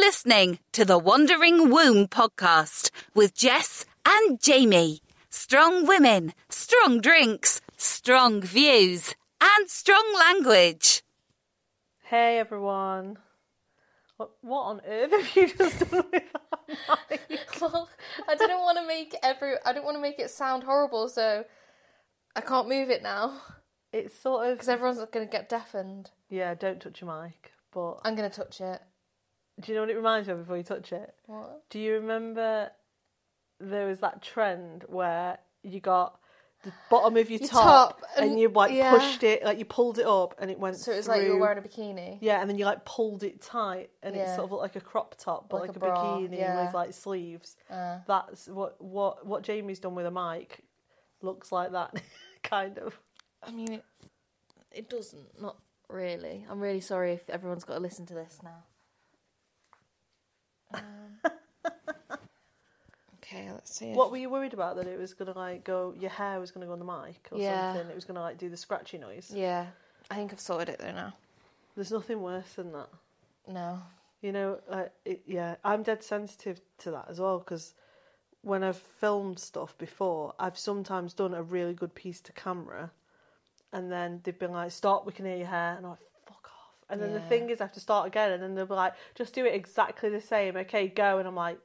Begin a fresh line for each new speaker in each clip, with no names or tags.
listening to the Wandering Womb podcast with Jess and Jaimi. Strong women, strong drinks, strong views, and strong language.
Hey everyone. What on earth have you just done with that mic?
Well, I didn't want to make it sound horrible, so I can't move it now.
It's sort of...
Because everyone's going to get deafened.
Yeah, don't touch your mic, but...
I'm going to touch it.
Do you know what it reminds me of before you touch it?
What?
Do you remember there was that trend where you got the bottom of your top and you pushed it, like you pulled it up and it went
So it was
through.
like you were wearing a bikini?
Yeah, and then you like pulled it tight and it sort of looked like a crop top, but like a bra, bikini with like sleeves. That's what Jamie's done with a mic looks like that, kind of.
I mean, it doesn't, not really. I'm really sorry if everyone's got to listen to this now. Okay, let's see.
What were you worried about? That it was going to like go, your hair was going to go on the mic or something? It was going to like do the scratchy noise?
Yeah, I think I've sorted it though now.
There's nothing worse than that.
No.
You know, I'm dead sensitive to that as well, because when I've filmed stuff before, I've sometimes done a really good piece to camera and then they've been like, stop, we can hear your hair. And I'm like, fuck off. And then the thing is, I have to start again and then they'll be like, just do it exactly the same. Okay, go. And I'm like,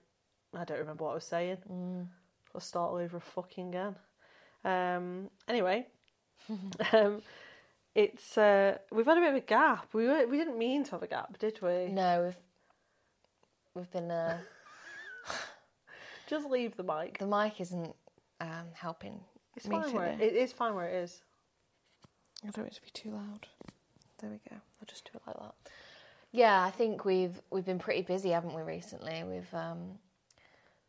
I don't remember what I was saying. I'll start all over fucking again. Anyway, it's we've had a bit of a gap. We didn't mean to have a gap, did we?
No, we've been...
Just leave the mic.
The mic isn't helping.
It's fine where it is. Fine where it is.
I don't want it to be too loud. There we go. I'll just do it like that. Yeah, I think we've been pretty busy, haven't we? Recently, we've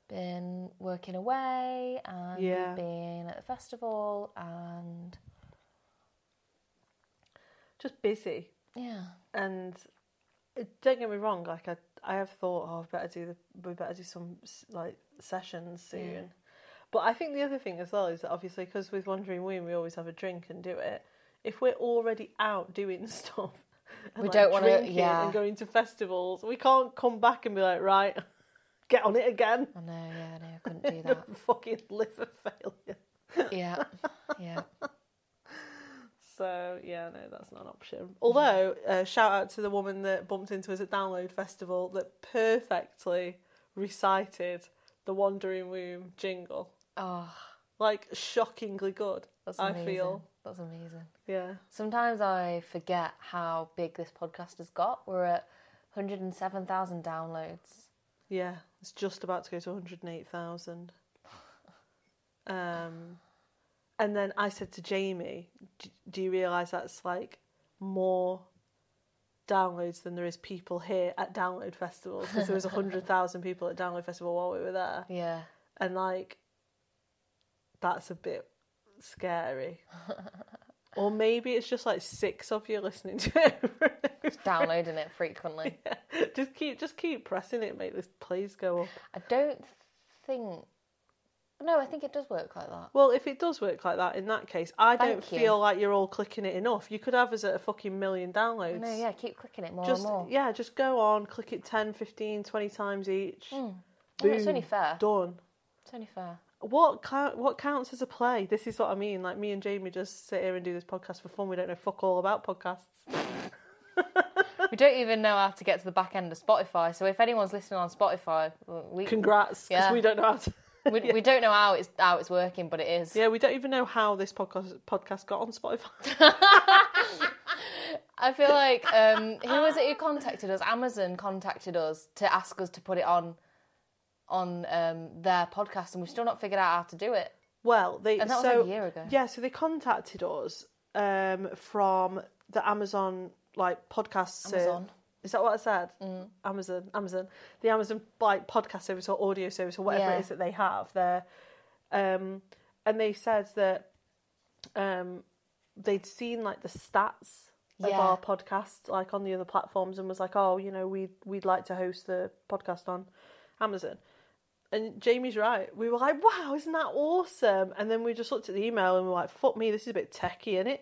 been working away and we've been at the festival and
just busy.
Yeah.
And don't get me wrong. Like I have thought, we better do some like sessions soon. Yeah. But I think the other thing as well is that obviously because with Wandering Womb we always have a drink and do it. If we're already out doing stuff, and
we don't want to,
and going to festivals, we can't come back and be like, right, get on it again.
I know, I couldn't do that.
Fucking liver failure.
Yeah.
So, yeah, no, that's not an option. Although, shout out to the woman that bumped into us at Download Festival that perfectly recited the Wandering Womb jingle.
Oh.
Like, shockingly good,
That's amazing.
I feel.
That's amazing.
Yeah.
Sometimes I forget how big this podcast has got. We're at 107,000 downloads.
Yeah, it's just about to go to 108,000. And then I said to Jaimi, do you realise that's like more downloads than there is people here at Download Festival? Because there was 100,000 people at Download Festival while we were there.
Yeah.
And like, that's a bit scary. Or maybe it's just like 6 of you listening to it.
Just downloading it frequently.
Yeah. Just keep pressing it, make the plays go up.
I don't think... No, I think it does work like that.
Well, if it does work like that, in that case, I don't feel like you're all clicking it enough. You could have us at a fucking million downloads.
No, yeah, keep clicking it more and more.
Yeah, just go on, click it 10, 15, 20 times each.
Boom,
it's
only fair.
Done.
It's only fair.
What counts as a play? This is what I mean. Like, me and Jaimi just sit here and do this podcast for fun. We don't know fuck all about podcasts.
We don't even know how to get to the back end of Spotify. So if anyone's listening on Spotify,
congrats, because we don't know how to...
We don't know how it's working, but it is.
Yeah, we don't even know how this podcast got on Spotify.
I feel like who was it who contacted us? Amazon contacted us to ask us to put it on their podcast, and we've still not figured out how to do it.
Well,
and that was like a year ago.
Yeah, so they contacted us from the Amazon like podcast.
Amazon.
Is that what I said? Amazon. The Amazon like podcast service or audio service or whatever it is that they have there. And they said that they'd seen like the stats of our podcast like on the other platforms and was like, oh, you know, we'd like to host the podcast on Amazon. And Jamie's right. We were like, wow, isn't that awesome? And then we just looked at the email and we were like, fuck me, this is a bit techie, innit?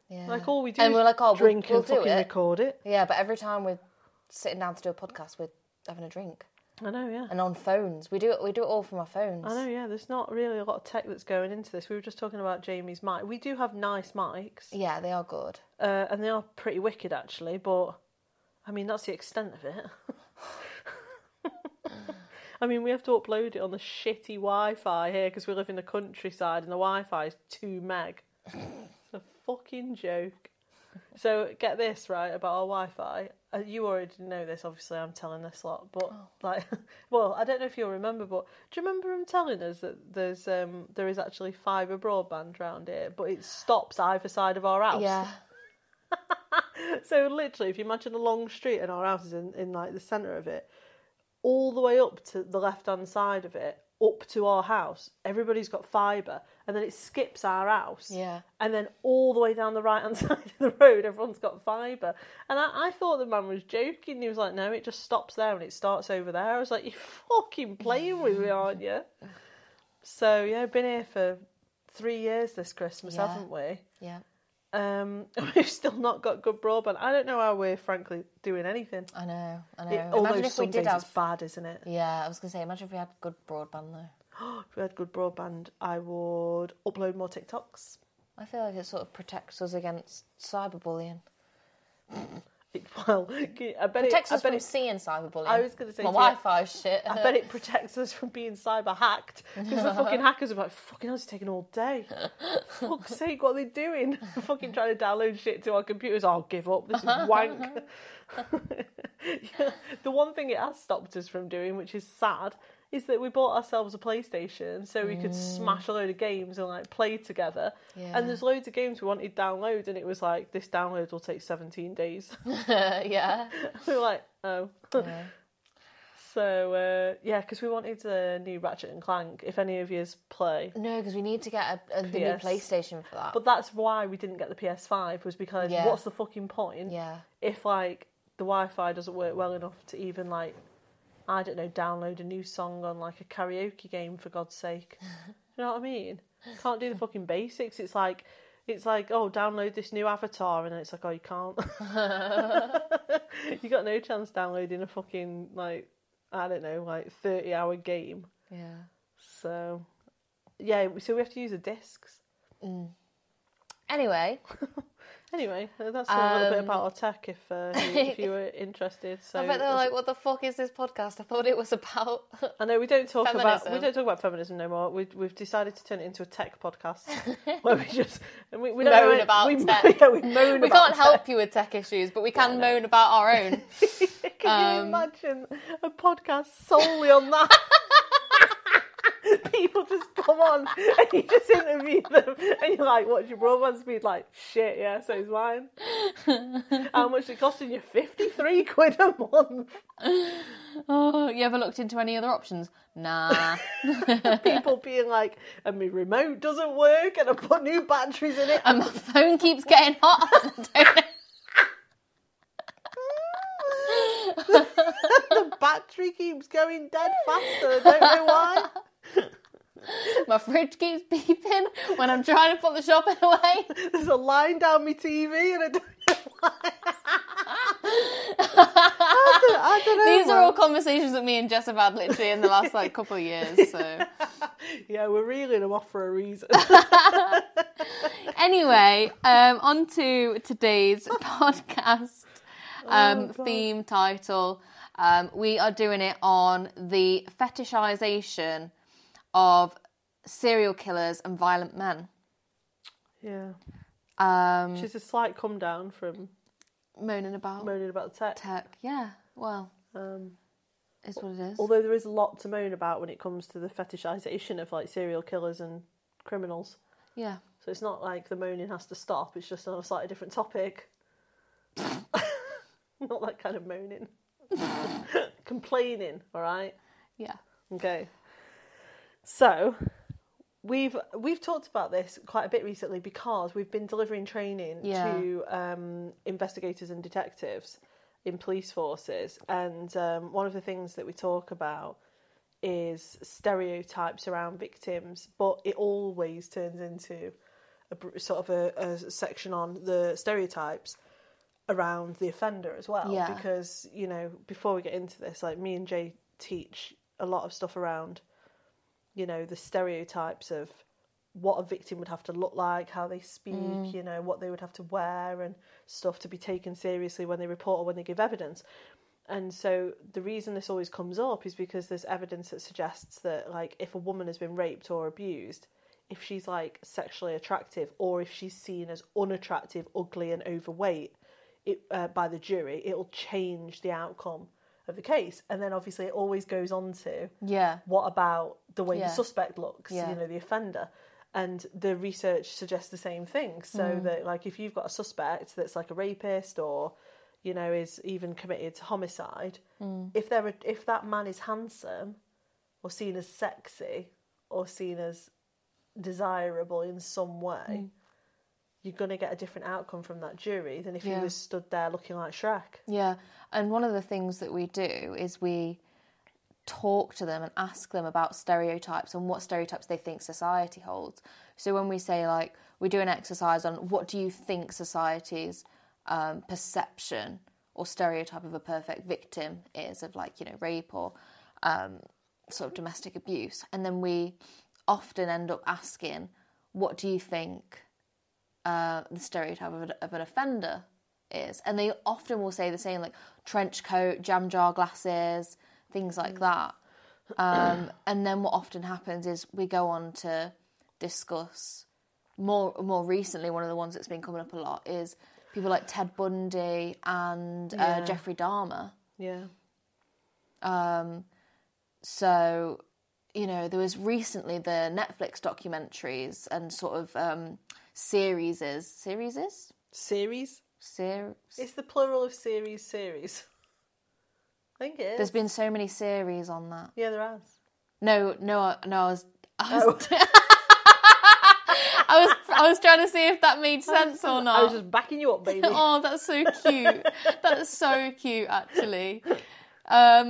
Yeah.
Like, all we do
and we're like,
drink and fucking record it.
Yeah, but every time we're sitting down to do a podcast, we're having a drink.
I know, yeah.
And on phones. We do it all from our phones.
I know, yeah. There's not really a lot of tech that's going into this. We were just talking about Jamie's mic. We do have nice mics.
Yeah, they are good.
And they are pretty wicked, actually, but, I mean, that's the extent of it. I mean, we have to upload it on the shitty Wi-Fi here because we live in the countryside and the Wi-Fi is 2 meg. It's a fucking joke. So, get this, right, about our Wi-Fi. You already know this, obviously, I'm telling this lot, but, well, I don't know if you'll remember, but do you remember him telling us that there is actually fibre broadband around here, but it stops either side of our house?
Yeah.
So, literally, if you imagine a long street and our house is in like, the centre of it, all the way up to the left-hand side of it, up to our house, everybody's got fibre, and then it skips our house.
Yeah.
And then all the way down the right-hand side of the road, everyone's got fibre. And I thought the man was joking. He was like, no, it just stops there and it starts over there. I was like, you're fucking playing with me, aren't you? So, yeah, been here for 3 years this Christmas, haven't we?
Yeah.
We've still not got good broadband. I don't know how we're frankly doing anything.
I know.
Imagine if we did have... It's bad, isn't it?
Yeah, I was going to say, imagine if we had good broadband though.
If we had good broadband, I would upload more TikToks.
I feel like it sort of protects us against cyberbullying.
I bet
protects us from seeing cyberbullying.
I was going to say
my Wi-Fi shit.
I bet it protects us from being cyber hacked because the fucking hackers are like, fucking hell, it's taking all day. Fuck's sake, what are they doing? Fucking trying to download shit to our computers. I'll give up. This is wank. Yeah, the one thing it has stopped us from doing, which is sad, is that we bought ourselves a PlayStation so we could smash a load of games and like play together. Yeah. And there's loads of games we wanted download, and it was like, this download will take 17 days.
Yeah.
We were like, oh. Yeah. So, yeah, because we wanted a new Ratchet and Clank, if any of yous play.
No, because we need to get the new PlayStation for that.
But that's why we didn't get the PS5, was because what's the fucking point if, like, the Wi-Fi doesn't work well enough to even, like, I don't know, download a new song on, like, a karaoke game, for God's sake. You know what I mean? Can't do the fucking basics. It's like, oh, download this new Avatar, and then it's like, oh, you can't. You got no chance downloading a fucking, like, I don't know, like, 30-hour game.
Yeah.
So, yeah, so we have to use the discs.
Anyway,
that's a little bit about our tech, if you were interested. So
I bet they're like, "What the fuck is this podcast?" I thought it was about.
I know we don't talk
feminism.
about feminism no more. We've decided to turn it into a tech podcast where we just we
moan about tech.
Yeah, we moan.
We can't help you with tech issues, but we can moan about our own.
Can you imagine a podcast solely on that? People just come on and you just interview them and you're like, what's your broadband speed? Like, shit, yeah, so is mine. How much is it costing you? 53 quid a month.
Oh, you ever looked into any other options? Nah.
People being like, and my remote doesn't work and I put new batteries in it.
And my phone keeps getting hot.
The battery keeps going dead faster. I don't know why.
My fridge keeps beeping when I'm trying to put the shopping away.
There's a line down my TV and I don't know why. I don't know.
These are all conversations that me and Jess have had literally in the last couple of years. So
yeah, we're reeling them off for a reason.
Anyway, on to today's podcast theme title. We are doing it on the fetishisation of serial killers and violent men.
Yeah. Which is a slight come down from
moaning about
the tech.
Yeah, well, is what it is.
Although there is a lot to moan about when it comes to the fetishisation of like serial killers and criminals.
Yeah.
So it's not like the moaning has to stop, it's just on a slightly different topic. Not that kind of moaning. Complaining, alright?
Yeah.
Okay. So, we've talked about this quite a bit recently because we've been delivering training to investigators and detectives in police forces, and one of the things that we talk about is stereotypes around victims, but it always turns into a section on the stereotypes. around the offender as well.
Yeah.
Because, you know, before we get into this, like, me and Jay teach a lot of stuff around, you know, the stereotypes of what a victim would have to look like, how they speak, you know, what they would have to wear and stuff to be taken seriously when they report or when they give evidence. And so the reason this always comes up is because there's evidence that suggests that, like, if a woman has been raped or abused, if she's, like, sexually attractive or if she's seen as unattractive, ugly and overweight by the jury, it'll change the outcome of the case. And then obviously it always goes on to, what about the way the suspect looks, you know, the offender. And the research suggests the same thing. So that, like, if you've got a suspect that's like a rapist or, you know, is even committed to homicide, if that man is handsome or seen as sexy or seen as desirable in some way, you're going to get a different outcome from that jury than if he was stood there looking like Shrek. Yeah,
and one of the things that we do is we talk to them and ask them about stereotypes and what stereotypes they think society holds. So when we say, like, we do an exercise on what do you think society's perception or stereotype of a perfect victim is of, like, you know, rape or sort of domestic abuse, and then we often end up asking, what do you think the stereotype of an offender is? And they often will say the same, like trench coat, jam jar glasses, things like that. And then what often happens is we go on to discuss more recently. One of the ones that's been coming up a lot is people like Ted Bundy and Jeffrey Dahmer. So, you know, there was recently the Netflix documentaries and sort of series. It's
the plural of series. I think it is.
There's been so many series on that.
Yeah, there has.
No, I was trying to see if that made sense or not.
I was just backing you up, baby.
Oh, that's so cute. That is so cute, actually. Now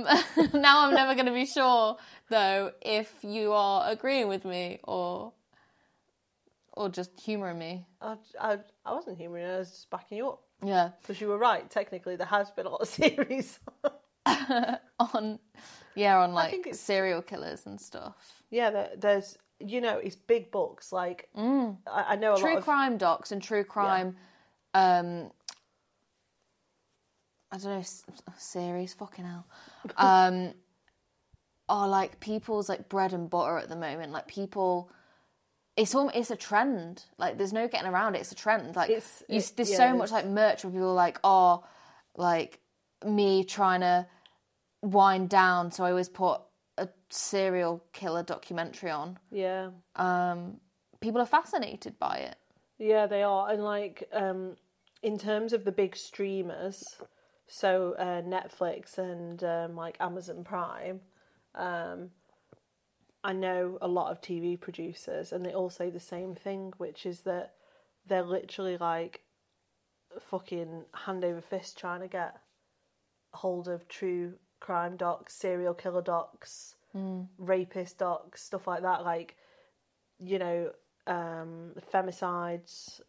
I'm never going to be sure, though, if you are agreeing with me or just humouring me.
I wasn't humouring you, I was just backing you up.
Yeah.
Because you were right, technically there has been a lot of series.
on like serial killers and stuff.
Yeah, there's, you know, it's big books, like, I know a lot of...
True crime docs and true crime, I don't know, series, fucking hell, are like people's like bread and butter at the moment. Like people, it's a trend. Like there's no getting around it. It's a trend. Like there's so much like merch where people are like, oh, like me trying to wind down, so I always put a serial killer documentary on. Yeah. People are fascinated by it.
Yeah, they are. And like, in terms of the big streamers, so Netflix and like Amazon Prime, I know a lot of TV producers, and they all say the same thing, which is that they're literally like fucking hand over fist trying to get hold of true crime docs, serial killer docs, rapist docs, stuff like that. Like, you know, femicides,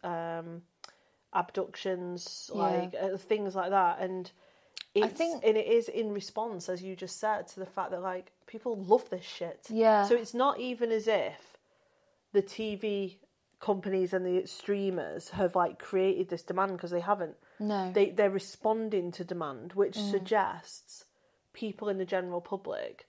abductions, like things like that. And it is in response, as you just said, to the fact that like people love this shit. Yeah. So it's not even as if the TV companies and the streamers have like created this demand, because they haven't. No. They're responding to demand, which suggests people in the general public,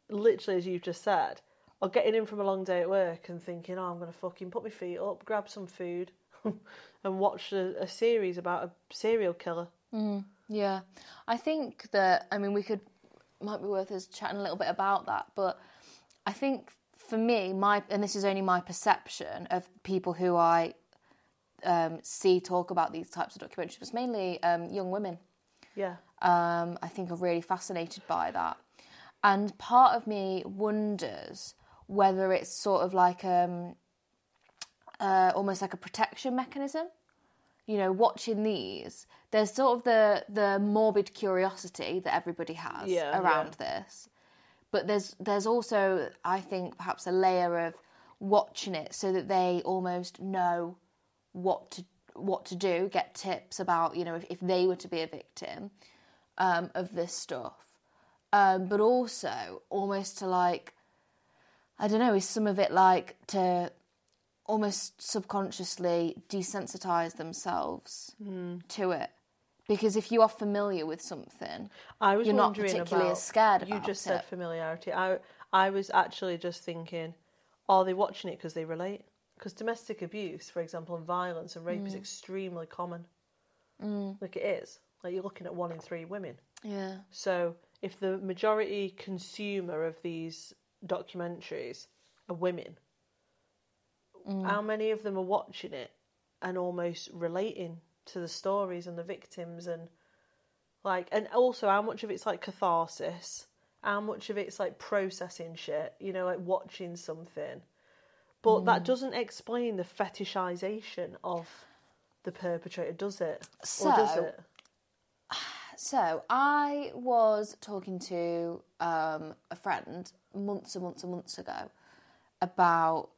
literally as you've just said, are getting in from a long day at work and thinking, oh, I'm going to fucking put my feet up, grab some food and watch a series about a serial killer.
Yeah. I think that, I mean, might be worth us chatting a little bit about that, but I think for me, and this is only my perception of people who I see talk about these types of documentaries, it's mainly young women. Yeah. I think are really fascinated by that. And part of me wonders whether it's sort of like almost like a protection mechanism. You know, watching these, there's sort of the morbid curiosity that everybody has around this. But there's also, I think, perhaps a layer of watching it so that they almost know what what to do, get tips about, if they were to be a victim of this stuff. But also almost to like, I don't know, is some of it like to almost subconsciously desensitize themselves to it? Because if you are familiar with something, you're not particularly as scared about it.
You just said familiarity. I was actually just thinking, are they watching it because they relate? Because domestic abuse, for example, and violence and rape is extremely common. Like it is. Like you're looking at 1 in 3 women.
Yeah.
So if the majority consumer of these documentaries are women, how many of them are watching it and almost relating to the stories and the victims, and also how much of it's like catharsis, how much of it's like processing shit, like watching something. But that doesn't explain the fetishization of the perpetrator, does it? Or does it?
So I was talking to a friend months and months and months ago about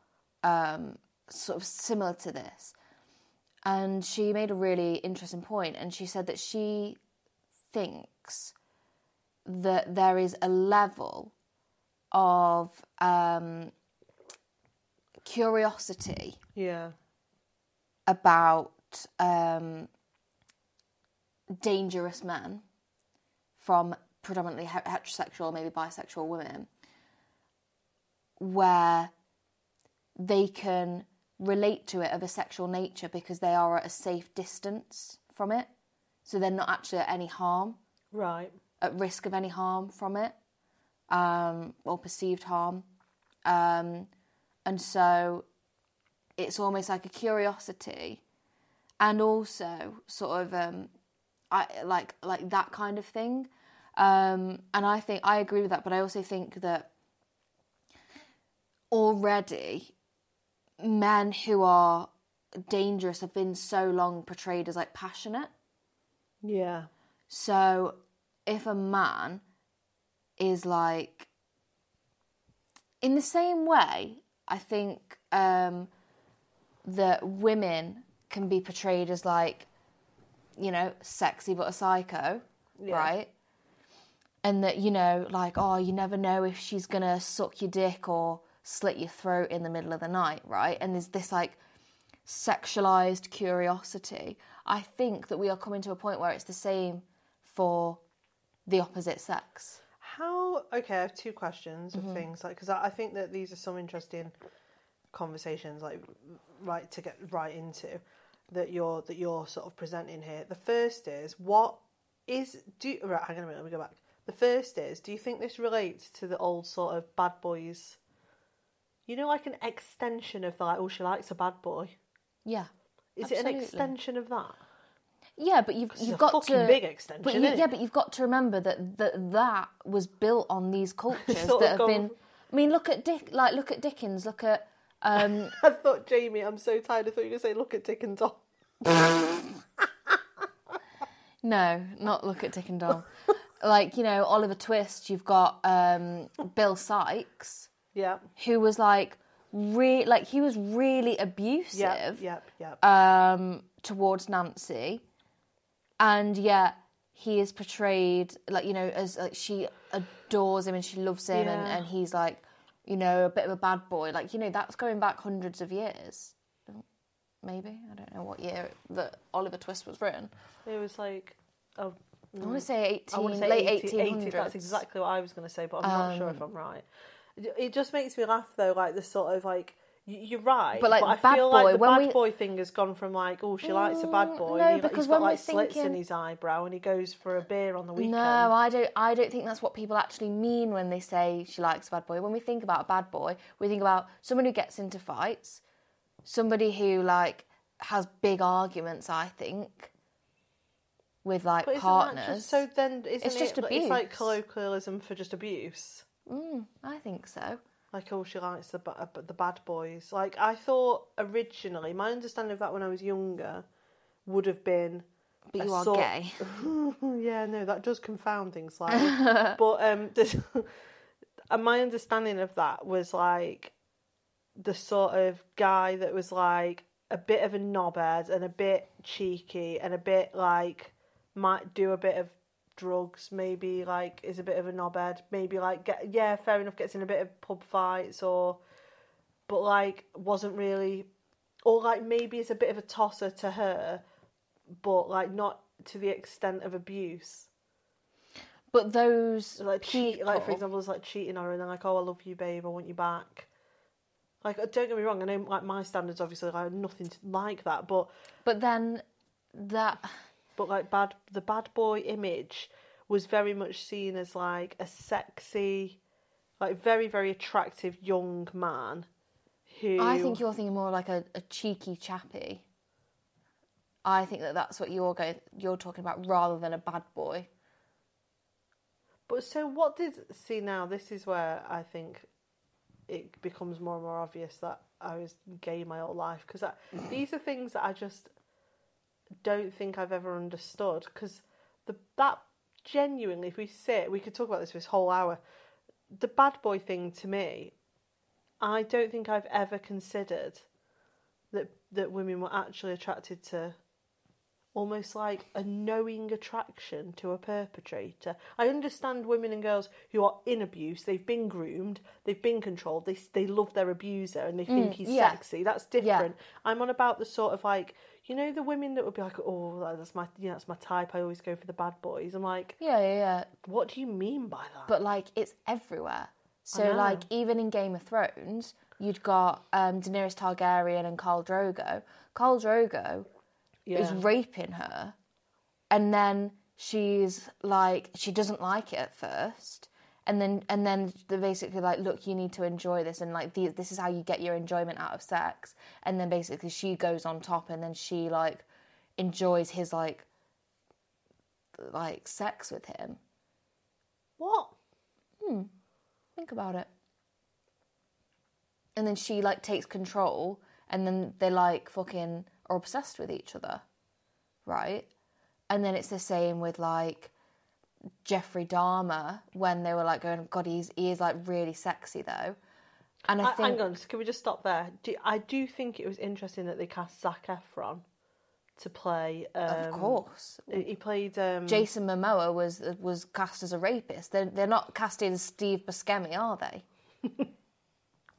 sort of similar to this. And she made a really interesting point, and she said that she thinks that there is a level of curiosity about dangerous men from predominantly heterosexual, maybe bisexual women, where they can relate to it of a sexual nature because they are at a safe distance from it. So they're not actually at any harm.
Right.
At risk of any harm from it, or perceived harm. And so it's almost like a curiosity, and also sort of like that kind of thing. And I think I agree with that, but I also think that already men who are dangerous have been so long portrayed as like passionate.
Yeah.
So if a man is like, in the same way, I think that women can be portrayed as like, sexy but a psycho, right? And that, like, oh, you never know if she's going to suck your dick or slit your throat in the middle of the night, right? And there's this like sexualized curiosity. I think that we are coming to a point where it's the same for the opposite sex.
Okay, I have 2 questions of things, like, because I think that these are some interesting conversations, like, right, to get right into, that you're sort of presenting here. The first is, right, hang on a minute, let me go back. The first is, do you think this relates to the old sort of bad boys, like an extension of the, like, oh, she likes a bad boy?
Yeah.
Is it an extension of that?
Yeah, but you've got to... It's a fucking
big extension, isn't it?
Yeah, but you've got to remember that was built on these cultures that have been... I mean, look at Dickens, look at...
I thought, Jamie, I'm so tired, I thought you were going to say, look at Dick and Dom.
No, not look at Dick and Dom. Like, Oliver Twist, you've got Bill Sykes.
Yeah.
Who was like... he was really abusive towards Nancy, and yet he is portrayed like, as like she adores him and she loves him, and he's like, a bit of a bad boy, like, that's going back hundreds of years. Maybe, I don't know what year that Oliver Twist was written.
It was like, I
want to say late 1800s.
That's exactly what I was going to say, but I'm not sure if I'm right. It just makes me laugh, though, like the sort of like, you're right, but I feel like the bad boy thing has gone from like, oh, she likes a bad boy,
no,
he's got like slits in his eyebrow and he goes for a beer on the weekend.
No, I don't think that's what people actually mean when they say she likes a bad boy. When we think about a bad boy, we think about someone who gets into fights, somebody who like has big arguments, I think, with like partners.
So then
it's just abuse.
It's like colloquialism for just abuse.
I think so.
Like, oh, she likes the bad boys. Like, I thought originally, my understanding of that when I was younger would have been...
But you are gay.
Yeah, no, that does confound things slightly. But my understanding of that was like the sort of guy that was like, a bit of a knobhead and a bit cheeky and a bit like might do a bit of drugs, maybe like is a bit of a knobhead, maybe like fair enough, gets in a bit of pub fights but like wasn't really, or like maybe is a bit of a tosser to her, but like not to the extent of abuse.
But those
like like for example, it's like cheating on her and then like, oh, I love you, babe, I want you back. Like, don't get me wrong, I know like my standards obviously like nothing like that, but
then that.
But like the bad boy image was very much seen as like a sexy, like very, very attractive young man who...
I think you're thinking more like a cheeky chappy. I think that's what you're talking about rather than a bad boy.
But so what did... See, now this is where I think it becomes more and more obvious that I was gay my whole life, because these are things that I just don't think I've ever understood, because that genuinely, if we could talk about this for this whole hour, the bad boy thing to me, I don't think I've ever considered that women were actually attracted to almost like a knowing attraction to a perpetrator. I understand women and girls who are in abuse, they've been groomed, they've been controlled, they love their abuser and they think he's sexy. That's different. Yeah. I'm on about the sort of like, you know, the women that would be like, oh, that's my type, I always go for the bad boys. I'm like,
yeah.
What do you mean by that?
But like, it's everywhere. So like, even in Game of Thrones, you'd got Daenerys Targaryen and Khal Drogo. Khal Drogo is raping her, and then she's like, she doesn't like it at first, and then they're basically like, look, you need to enjoy this, and like this is how you get your enjoyment out of sex, and then basically she goes on top, and then she like enjoys his like sex with him.
What?
Think about it. And then she like takes control, and then they like fucking are obsessed with each other, right? And then it's the same with like Jeffrey Dahmer, when they were like going, God, he is like really sexy though. And I think,
hang on, can we just stop there? I do think it was interesting that they cast Zac Efron to play.
Of course,
he played.
Jason Momoa was cast as a rapist. They're not casting Steve Buscemi, are they?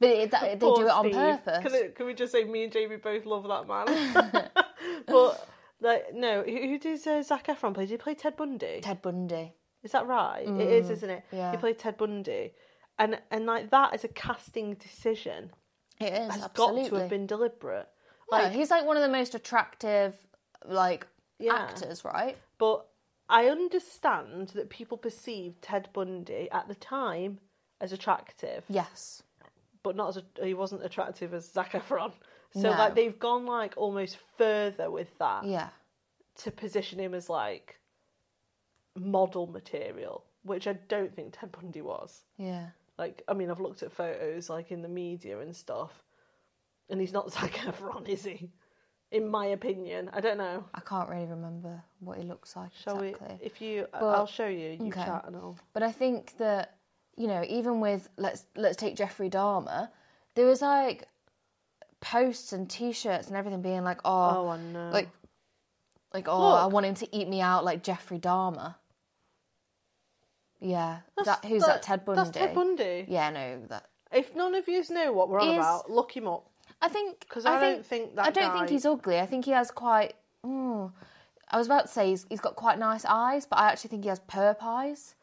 But they do it on purpose.
Can we just say me and Jamie both love that man? But like, no, who does Zac Efron play? Did he play Ted Bundy?
Ted Bundy.
Is that right? It is, isn't it?
Yeah.
He played Ted Bundy, and like that as a casting decision.
It is
has
absolutely
got to have been deliberate.
Like, he's like one of the most attractive actors, right?
But I understand that people perceived Ted Bundy at the time as attractive.
Yes.
But not as he wasn't attractive as Zac Efron. So like they've gone like almost further with that.
Yeah.
To position him as like model material, which I don't think Ted Bundy was.
Yeah.
Like, I mean, I've looked at photos like in the media and stuff, and he's not Zac Efron, is he? In my opinion, I don't know.
I can't really remember what he looks like
exactly.
We?
If you, I'll show you. You
okay.
chat and all.
But I think that, you know, even with let's take Jeffrey Dahmer, there was like posts and T-shirts and everything being like,
I know.
like
Look,
I want him to eat me out like Jeffrey Dahmer. Yeah, who's that? Ted Bundy.
That's Ted Bundy.
Yeah, no, that.
If none of you know what we're on about, look him up.
I think
because I don't think
he's ugly. I think he has quite. I was about to say he's got quite nice eyes, but I actually think he has perp eyes.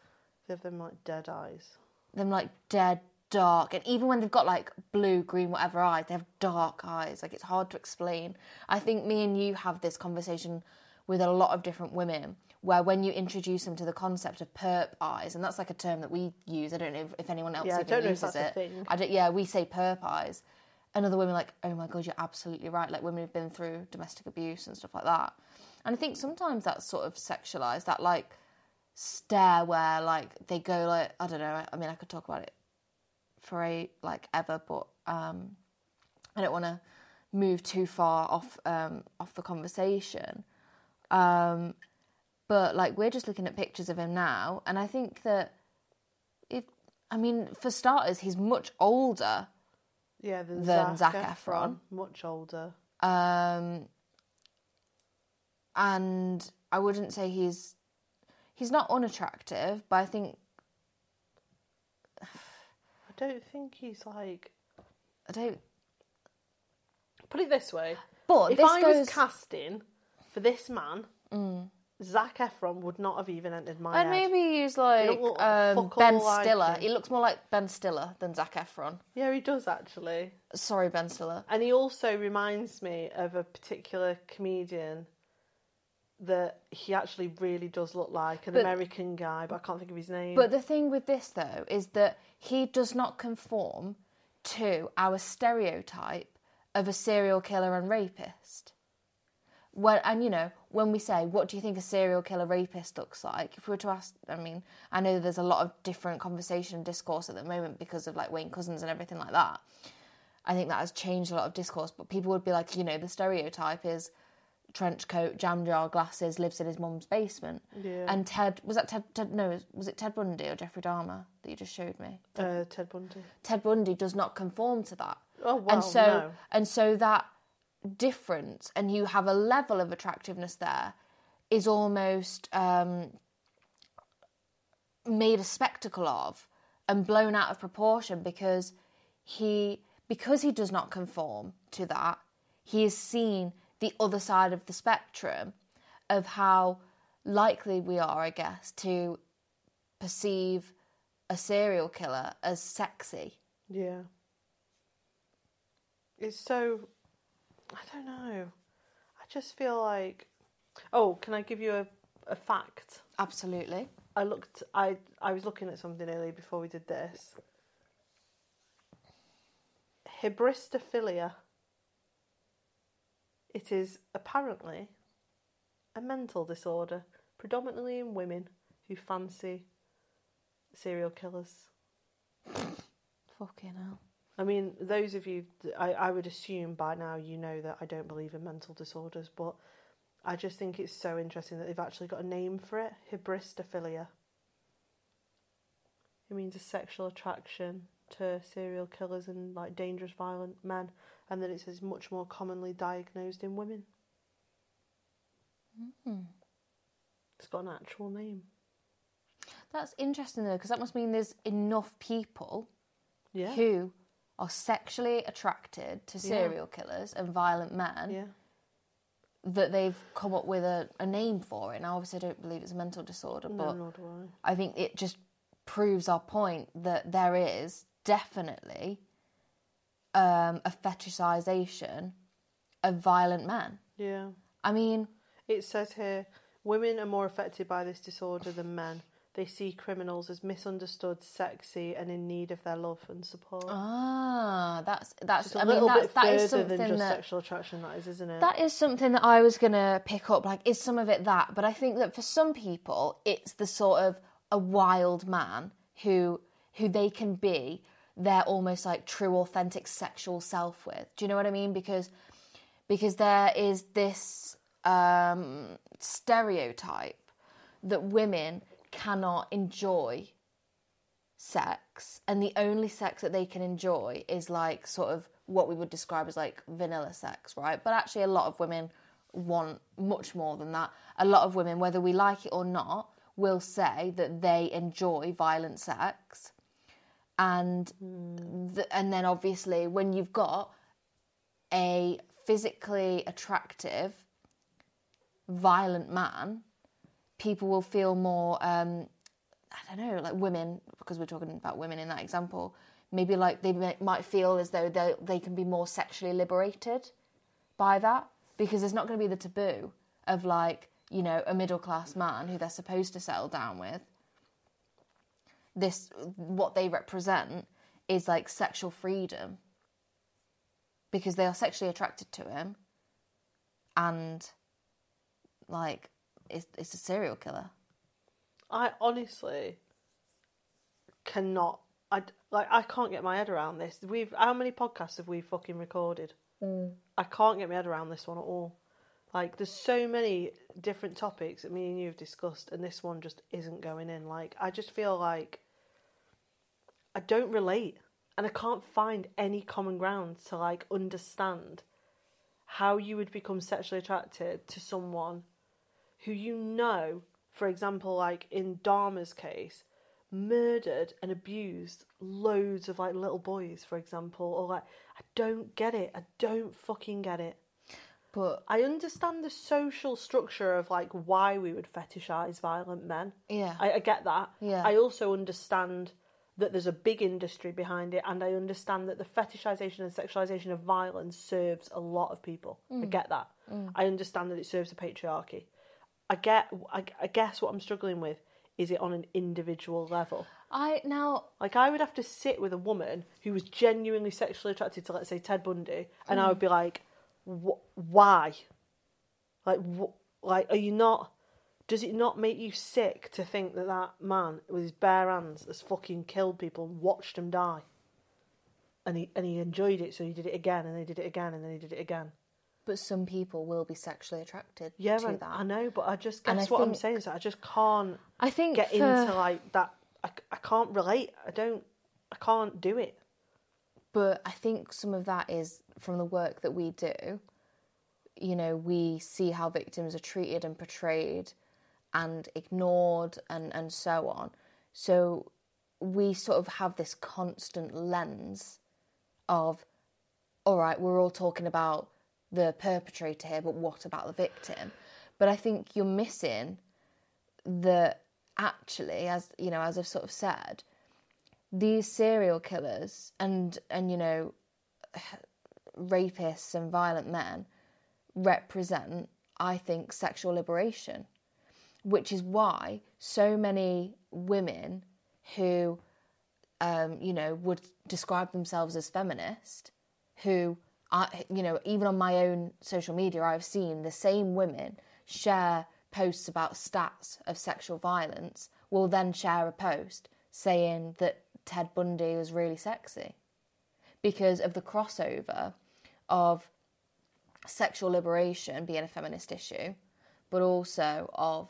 They have them like dead eyes.
Them like dead dark, and even when they've got like blue, green, whatever eyes, they have dark eyes. Like, it's hard to explain. I think me and you have this conversation with a lot of different women, where when you introduce them to the concept of perp eyes, and that's like a term that we use. I don't know if anyone else even uses it. I don't know if that's a thing. We say perp eyes. And other women are like, oh my God, you're absolutely right. Like, women who've been through domestic abuse and stuff like that. And I think sometimes that's sort of sexualised, that like stare where like they go like, I don't know. I mean, I could talk about it for ever, but I don't want to move too far off the conversation. But like, we're just looking at pictures of him now, and I think that for starters, he's much older.
Yeah,
than Zac Efron.
Much older.
And I wouldn't say he's not unattractive, but I think...
I don't think he's like...
I don't...
Put it this way.
But
if
this
I
goes...
was casting for this man, Zac Efron would not have even entered my head.
Maybe use like Ben Stiller. He looks more like Ben Stiller than Zac Efron.
Yeah, he does actually.
Sorry, Ben Stiller.
And he also reminds me of a particular comedian that he actually really does look like, an American guy, but I can't think of his name.
But the thing with this, though, is that he does not conform to our stereotype of a serial killer and rapist. When we say, what do you think a serial killer rapist looks like? If we were to ask, I mean, I know there's a lot of different conversation and discourse at the moment because of like Wayne Couzens and everything like that. I think that has changed a lot of discourse, but people would be like, the stereotype is trench coat, jam jar glasses, lives in his mum's basement. Yeah. And was it Ted Bundy or Jeffrey Dahmer that you just showed me?
Ted Bundy.
Ted Bundy does not conform to that.
Oh, well, no.
And so that difference, and you have a level of attractiveness there, is almost made a spectacle of and blown out of proportion because he does not conform to that. He is seen the other side of the spectrum of how likely we are, I guess, to perceive a serial killer as sexy.
Yeah. It's so... I don't know. I just feel like... Oh, can I give you a fact?
Absolutely.
I was looking at something earlier before we did this. Hybristophilia. It is apparently a mental disorder, predominantly in women who fancy serial killers.
Fucking hell.
I mean, those of you, I would assume by now you know that I don't believe in mental disorders, but I just think it's so interesting that they've actually got a name for it, hybristophilia. It means a sexual attraction to serial killers and like dangerous, violent men, and that it's much more commonly diagnosed in women. It's got an actual name.
That's interesting though, because that must mean there's enough people who are sexually attracted to serial killers and violent men that they've come up with a name for it. Now, obviously, I don't believe it's a mental disorder, but
nor do I.
I think it just proves our point that there is definitely a fetishisation of violent men.
Yeah.
I mean...
It says here, women are more affected by this disorder than men. They see criminals as misunderstood, sexy, and in need of their love and support.
Ah, that's.
I mean, that is something than just sexual attraction. That is, isn't it?
That is something that I was gonna pick up. Like, is some of it that? But I think that for some people, it's the sort of a wild man who they can be their almost like true, authentic sexual self with. Do you know what I mean? Because there is this stereotype that women cannot enjoy sex, and the only sex that they can enjoy is like sort of what we would describe as like vanilla sex, right? But actually a lot of women want much more than that. A lot of women, whether we like it or not, will say that they enjoy violent sex, and and then obviously when you've got a physically attractive violent man, people will feel more, I don't know, like women, because we're talking about women in that example, maybe like they might feel as though they can be more sexually liberated by that, because there's not going to be the taboo of like, you know, a middle-class man who they're supposed to settle down with. What they represent is like sexual freedom, because they are sexually attracted to him, and like, it's a serial killer.
I honestly cannot. I can't get my head around this. How many podcasts have we fucking recorded? I can't get my head around this one at all. Like, there's so many different topics that me and you have discussed, and this one just isn't going in. Like, I just feel like I don't relate, and I can't find any common ground to like understand how you would become sexually attracted to someone who you know, for example, like in Dharma's case, murdered and abused loads of like little boys, for example, or like, I don't get it. I don't fucking get it.
But
I understand the social structure of like why we would fetishize violent men.
yeah,
I get that.
Yeah.
I also understand that there's a big industry behind it, and I understand that the fetishization and sexualization of violence serves a lot of people. I get that. I understand that it serves the patriarchy. I guess what I'm struggling with is it on an individual level. I would have to sit with a woman who was genuinely sexually attracted to, let's say, Ted Bundy, and I would be like, why? Like, are you not? Does it not make you sick to think that that man with his bare hands has fucking killed people and watched them die? And he enjoyed it, so he did it again, and he did it again, and then he did it again.
But some people will be sexually attracted to that.
I know, but I just guess what I'm saying is that I just can't get into like that. I can't relate. I can't do it.
But I think some of that is from the work that we do. You know, we see how victims are treated and portrayed and ignored and so on. So we sort of have this constant lens of, all right, we're all talking about the perpetrator here, but what about the victim? But I think you're missing that actually, as you know, as I've sort of said, these serial killers and you know, rapists and violent men represent, I think, sexual liberation, which is why so many women who, you know, would describe themselves as feminist, who, you know, even on my own social media, I've seen the same women share posts about stats of sexual violence, will then share a post saying that Ted Bundy was really sexy because of the crossover of sexual liberation being a feminist issue, but also of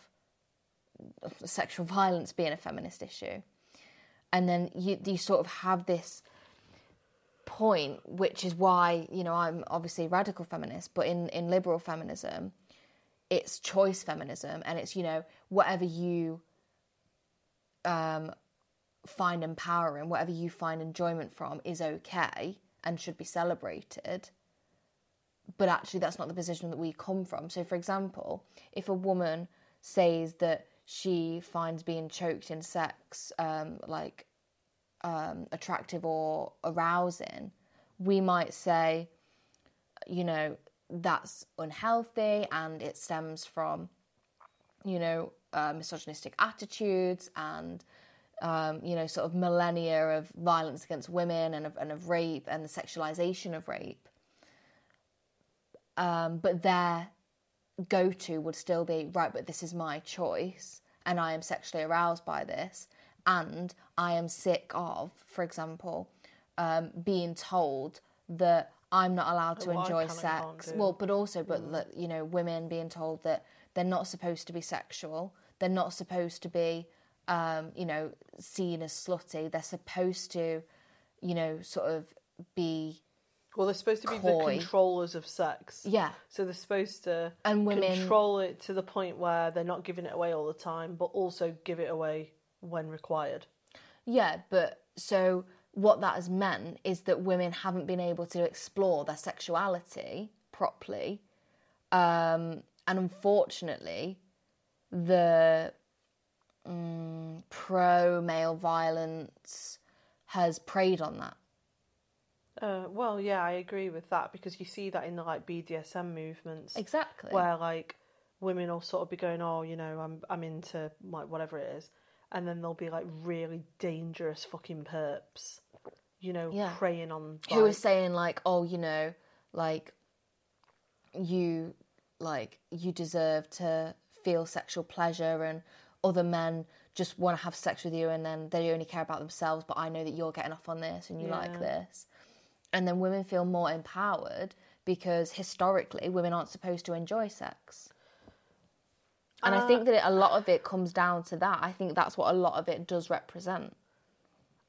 sexual violence being a feminist issue. And then you sort of have this point, which is why, you know, I'm obviously radical feminist, but in liberal feminism, it's choice feminism, and it's, you know, whatever you find empowering, whatever you find enjoyment from is okay and should be celebrated. But actually that's not the position that we come from. So, for example, if a woman says that she finds being choked in sex attractive or arousing, we might say, you know, that's unhealthy and it stems from, you know, misogynistic attitudes and, you know, sort of millennia of violence against women and of rape and the sexualisation of rape. But their go-to would still be, right, but this is my choice and I am sexually aroused by this, and I am sick of, for example, being told that I'm not allowed to enjoy sex. Well, but also, that, you know, women being told that they're not supposed to be sexual, they're not supposed to be, you know, seen as slutty, they're supposed to, you know, sort of be...
Well, they're supposed to be the controllers of sex.
Yeah.
So they're supposed to
women
control it to the point where they're not giving it away all the time, but also give it away when required. Yeah,
but so what that has meant is that women haven't been able to explore their sexuality properly. And unfortunately, the pro-male violence has preyed on that.
Well, yeah, I agree with that, because you see that in the like BDSM movements.
Exactly.
Where like women will sort of be going, oh, you know, I'm into like whatever it is, and then there'll be like really dangerous fucking perps, you know, preying on like...
who are saying like, oh, you know, like you deserve to feel sexual pleasure, and other men just want to have sex with you, and then they only care about themselves, but I know that you're getting off on this and you like this. And then women feel more empowered because historically women aren't supposed to enjoy sex. And I think that a lot of it comes down to that. I think that's what a lot of it does represent.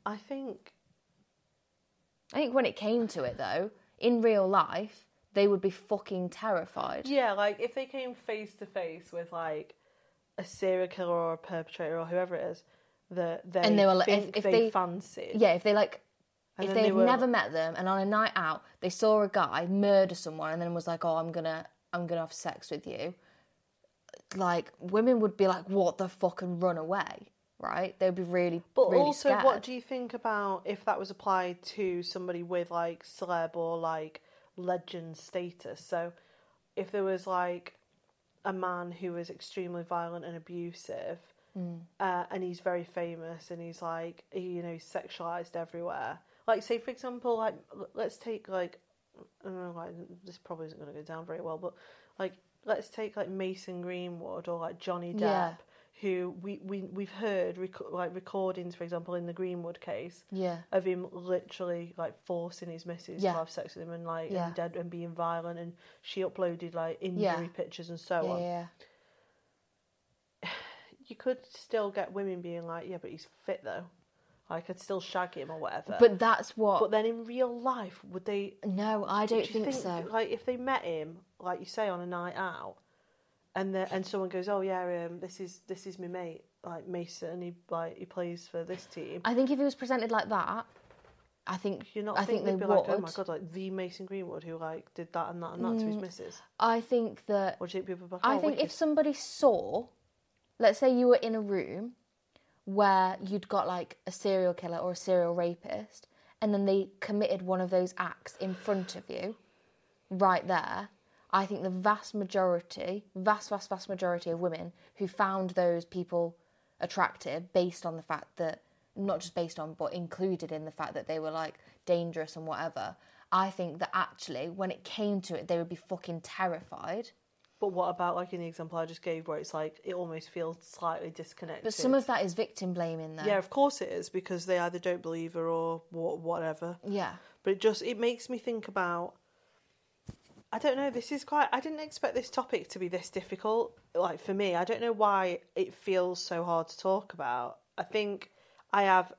I think
when it came to it, though, in real life, they would be fucking terrified.
Yeah, like, if they came face to face with, like, a serial killer or a perpetrator or whoever it is that they
were like,
think
if
they
they
fancied.
Yeah, if they like,
And
if
then
they
they
had
were-
never met them and on a night out they saw a guy murder someone and then was like, oh, I'm gonna have sex with you, like, women would be like, what the fuck, and run away, right? They'd be really,
But
really
also,
scared.
what do you think about if that was applied to somebody with, like, celeb or, like, legend status? So if there was, like, a man who was extremely violent and abusive, and he's very famous, and he's, like, he's sexualized everywhere. Like, say, for example, like, let's take, like, I don't know, like, this probably isn't going to go down very well, but, like, let's take, like, Mason Greenwood or, like, Johnny Depp,
Yeah.
who we've heard, recordings, for example, in the Greenwood case,
Yeah.
of him literally, like, forcing his missus
Yeah.
to have sex with him and, like,
Yeah.
and dead and being violent, and she uploaded, like, injury
Yeah.
pictures and so on.
Yeah.
You could still get women being like, yeah, but he's fit though. Like, I'd still shag him or whatever.
But that's what...
But then in real life, would they...
No, I don't
do you
think so.
Like, if they met him, like you say, on a night out, and someone goes, oh yeah, this is my mate, like Mason, he plays for this team.
I think if it was presented like that, I think
You're not
I think they
they'd be
would.
like, oh my god, like the Mason Greenwood who, like, did that and that and that to his missus.
I think that...
Or do you think people would be like,
I
oh,
think
wicked.
if somebody saw... Let's say you were in a room where you'd got, like, a serial killer or a serial rapist, and then they committed one of those acts in front of you, right there, I think the vast majority of women who found those people attractive based on the fact that, not just based on, but included in the fact that they were, like, dangerous and whatever, I think that actually, when it came to it, they would be fucking terrified.
But what about, like, in the example I just gave, where it's like, it almost feels slightly disconnected?
But some of that is victim blaming, though.
Yeah, of course it is, because they either don't believe her or whatever.
Yeah.
But it makes me think about, I don't know, I didn't expect this topic to be this difficult, like, for me. I don't know why it feels so hard to talk about. I think I've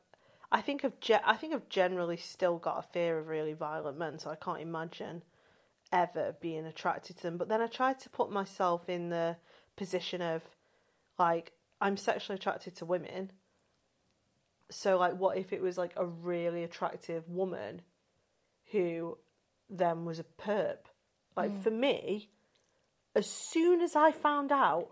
generally still got a fear of really violent men, so I can't imagine ever being attracted to them. But then I tried to put myself in the position of, like, I'm sexually attracted to women, so, like, what if it was, like, a really attractive woman who then was a perp? Like, for me, as soon as I found out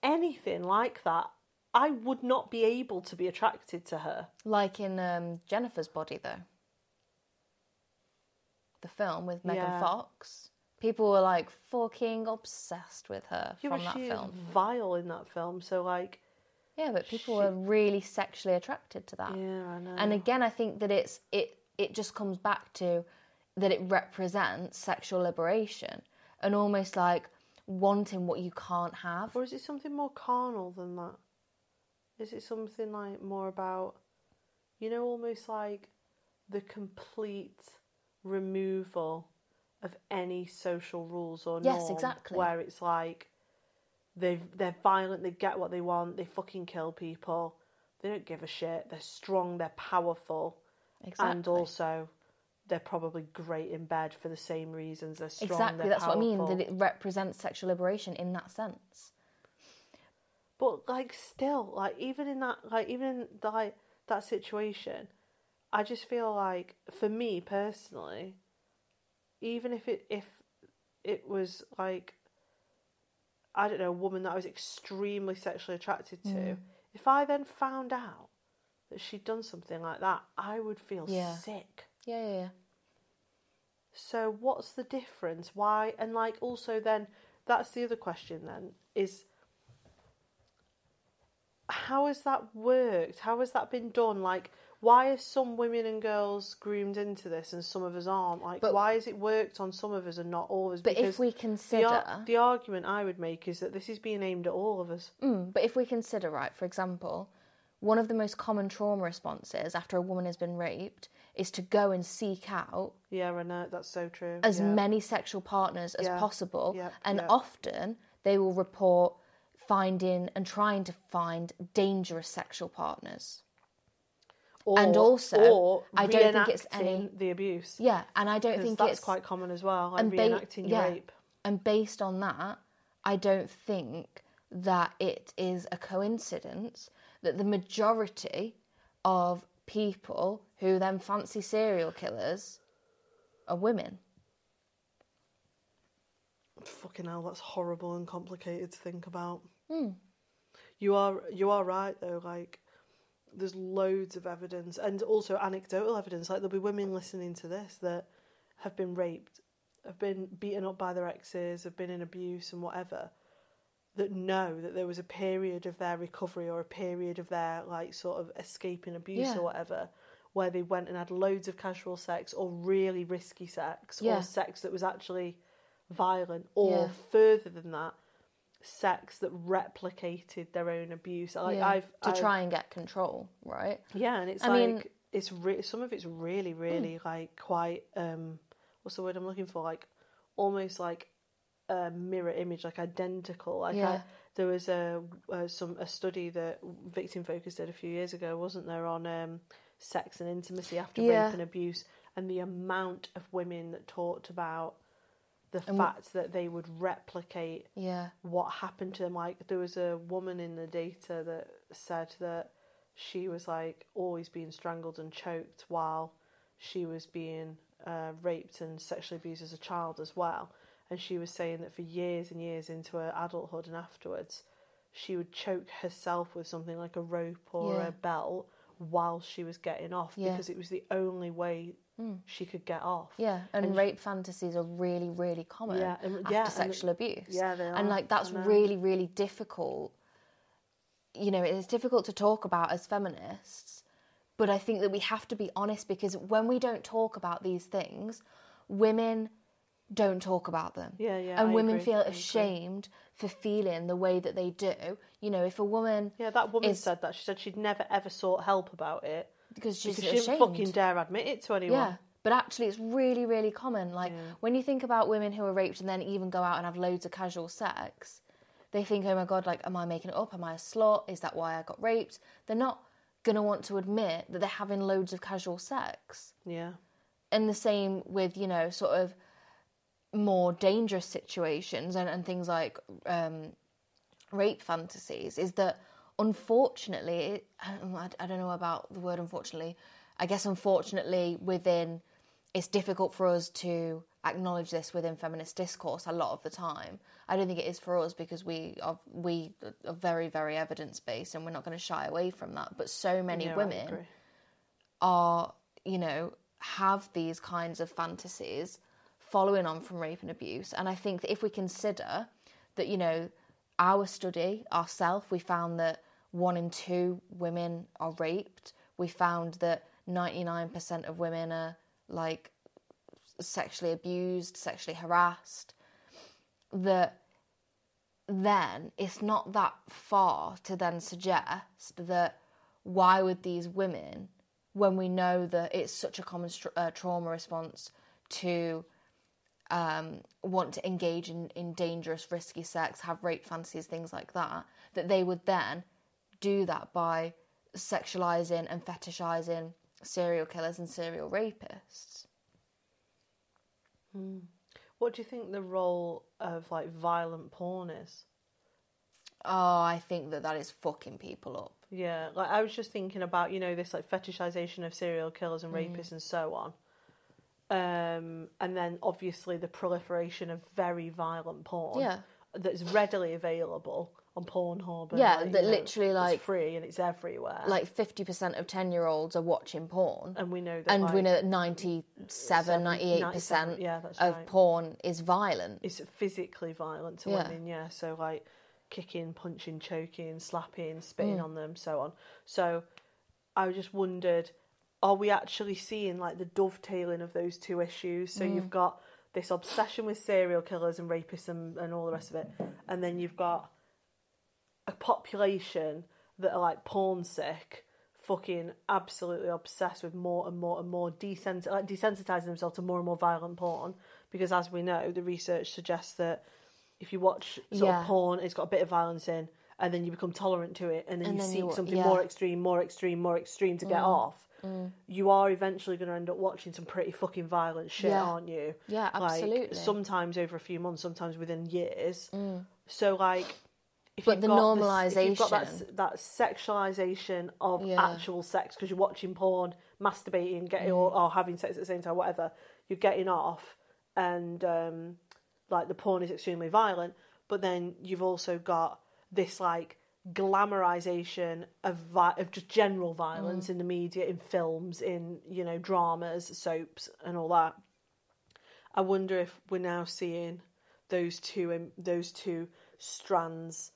anything like that, I would not be able to be attracted to her.
Like in Jennifer's Body, though. The film with Megan Fox. People were, like, fucking obsessed with her from that film.
Vile in that film, so, like...
Yeah, but people were really sexually attracted to that.
Yeah, I know.
And again, I think that it just comes back to that it represents sexual liberation and almost, like, wanting what you can't have.
Or is it something more carnal than that? Is it something, like, more about, almost like the complete removal of any social rules or norm?
Yes, exactly.
Where it's like they're violent, they get what they want, they fucking kill people, they don't give a shit, they're strong, they're powerful,
Exactly.
and also they're probably great in bed for the same reasons. They're strong,
Exactly,
they're
that's
powerful.
what I mean, that it represents sexual liberation in that sense.
But, like, still, like, even in that situation, I just feel like, for me personally, even if it was, like, I don't know, a woman that I was extremely sexually attracted to, if I then found out that she'd done something like that, I would feel sick.
Yeah.
So what's the difference? Why? And, like, also then, that's the other question then, is how has that worked? How has that been done? Like, why are some women and girls groomed into this and some of us aren't? Like, why has it worked on some of us and not all of us?
But
because
if we consider...
The argument I would make is that this is being aimed at all of us.
But if we consider, right, for example, one of the most common trauma responses after a woman has been raped is to go and seek out...
Yeah, I know, that's so true.
...as many sexual partners as possible. And often they will report finding and trying to find dangerous sexual partners. And also, I don't think it's
reenacting the abuse.
Yeah, and I don't think
that's quite common as well, like reenacting your rape.
And based on that, I don't think that it is a coincidence that the majority of people who then fancy serial killers are women.
Fucking hell, that's horrible and complicated to think about. You are right though, like there's loads of evidence and also anecdotal evidence, like there'll be women listening to this that have been raped, have been beaten up by their exes, have been in abuse and whatever, that know that there was a period of their recovery or a period of their like sort of escaping abuse or whatever, where they went and had loads of casual sex or really risky sex or sex that was actually violent or further than that, sex that replicated their own abuse. Like
to try and get control, right?
Yeah, and it's it's some of it's really like quite what's the word I'm looking for? Like almost like a mirror image, like identical. Like there was a study that Victim Focus did a few years ago, wasn't there, on sex and intimacy after rape and abuse, and the amount of women that talked about the fact that they would replicate what happened to them. Like there was a woman in the data that said that she was like always being strangled and choked while she was being raped and sexually abused as a child as well. And she was saying that for years and years into her adulthood and afterwards, she would choke herself with something like a rope or a belt while she was getting off because it was the only way she could get off. Yeah,
and rape fantasies are really, really common after sexual abuse.
Yeah, they are.
And like that's really, really difficult. You know, it's difficult to talk about as feminists, but I think that we have to be honest, because when we don't talk about these things, women don't talk about them. And women feel ashamed for feeling the way that they do. You know, if a woman...
Yeah, that woman said that. She said she'd never ever sought help about it.
Because she
didn't fucking dare admit it to anyone.
Yeah, but actually it's really, really common. Like, when you think about women who are raped and then even go out and have loads of casual sex, they think, oh my God, like, am I making it up? Am I a slut? Is that why I got raped? They're not going to want to admit that they're having loads of casual sex.
Yeah.
And the same with, you know, sort of more dangerous situations and things like rape fantasies, is that unfortunately, I don't know about the word unfortunately, I guess unfortunately it's difficult for us to acknowledge this within feminist discourse a lot of the time. I don't think it is for us because we are very, very evidence-based and we're not going to shy away from that. But so many women are, you know, have these kinds of fantasies following on from rape and abuse. And I think that if we consider that, you know, our study ourselves, we found that 1 in 2 women are raped. We found that 99% of women are like sexually abused, sexually harassed. That then it's not that far to then suggest that why would these women, when we know that it's such a common trauma response to want to engage in dangerous, risky sex, have rape fantasies, things like that, that they would then do that by sexualising and fetishising serial killers and serial rapists.
What do you think the role of like violent porn is?
Oh, I think that is fucking people up.
Yeah, like I was just thinking about, you know, this like fetishisation of serial killers and rapists and so on. And then obviously the proliferation of very violent porn that's readily available on Pornhub. And,
like, that literally like
it's free and it's everywhere.
Like 50% of 10-year-olds are watching porn,
and we know that.
And we know that 98% of porn is violent.
It's physically violent to women. Yeah, so like kicking, punching, choking, slapping, spitting on them, so on. So I just wondered, are we actually seeing like the dovetailing of those two issues? So you've got this obsession with serial killers and rapists and all the rest of it, and then you've got a population that are like porn sick, fucking absolutely obsessed with more and more and more, desensitizing themselves to more and more violent porn, because as we know, the research suggests that if you watch sort of porn, it's got a bit of violence in, and then you become tolerant to it, and then you seek something
yeah.
more extreme to get off, you are eventually going to end up watching some pretty fucking violent shit, aren't you?
Yeah, absolutely.
Like, sometimes over a few months, sometimes within years. So, like, if
you've got
that sexualisation of actual sex, because you're watching porn, masturbating, getting or having sex at the same time, whatever, you're getting off, and like the porn is extremely violent, but then you've also got this like glamorization of just general violence in the media, in films, in, you know, dramas, soaps, and all that. I wonder if we're now seeing those two strands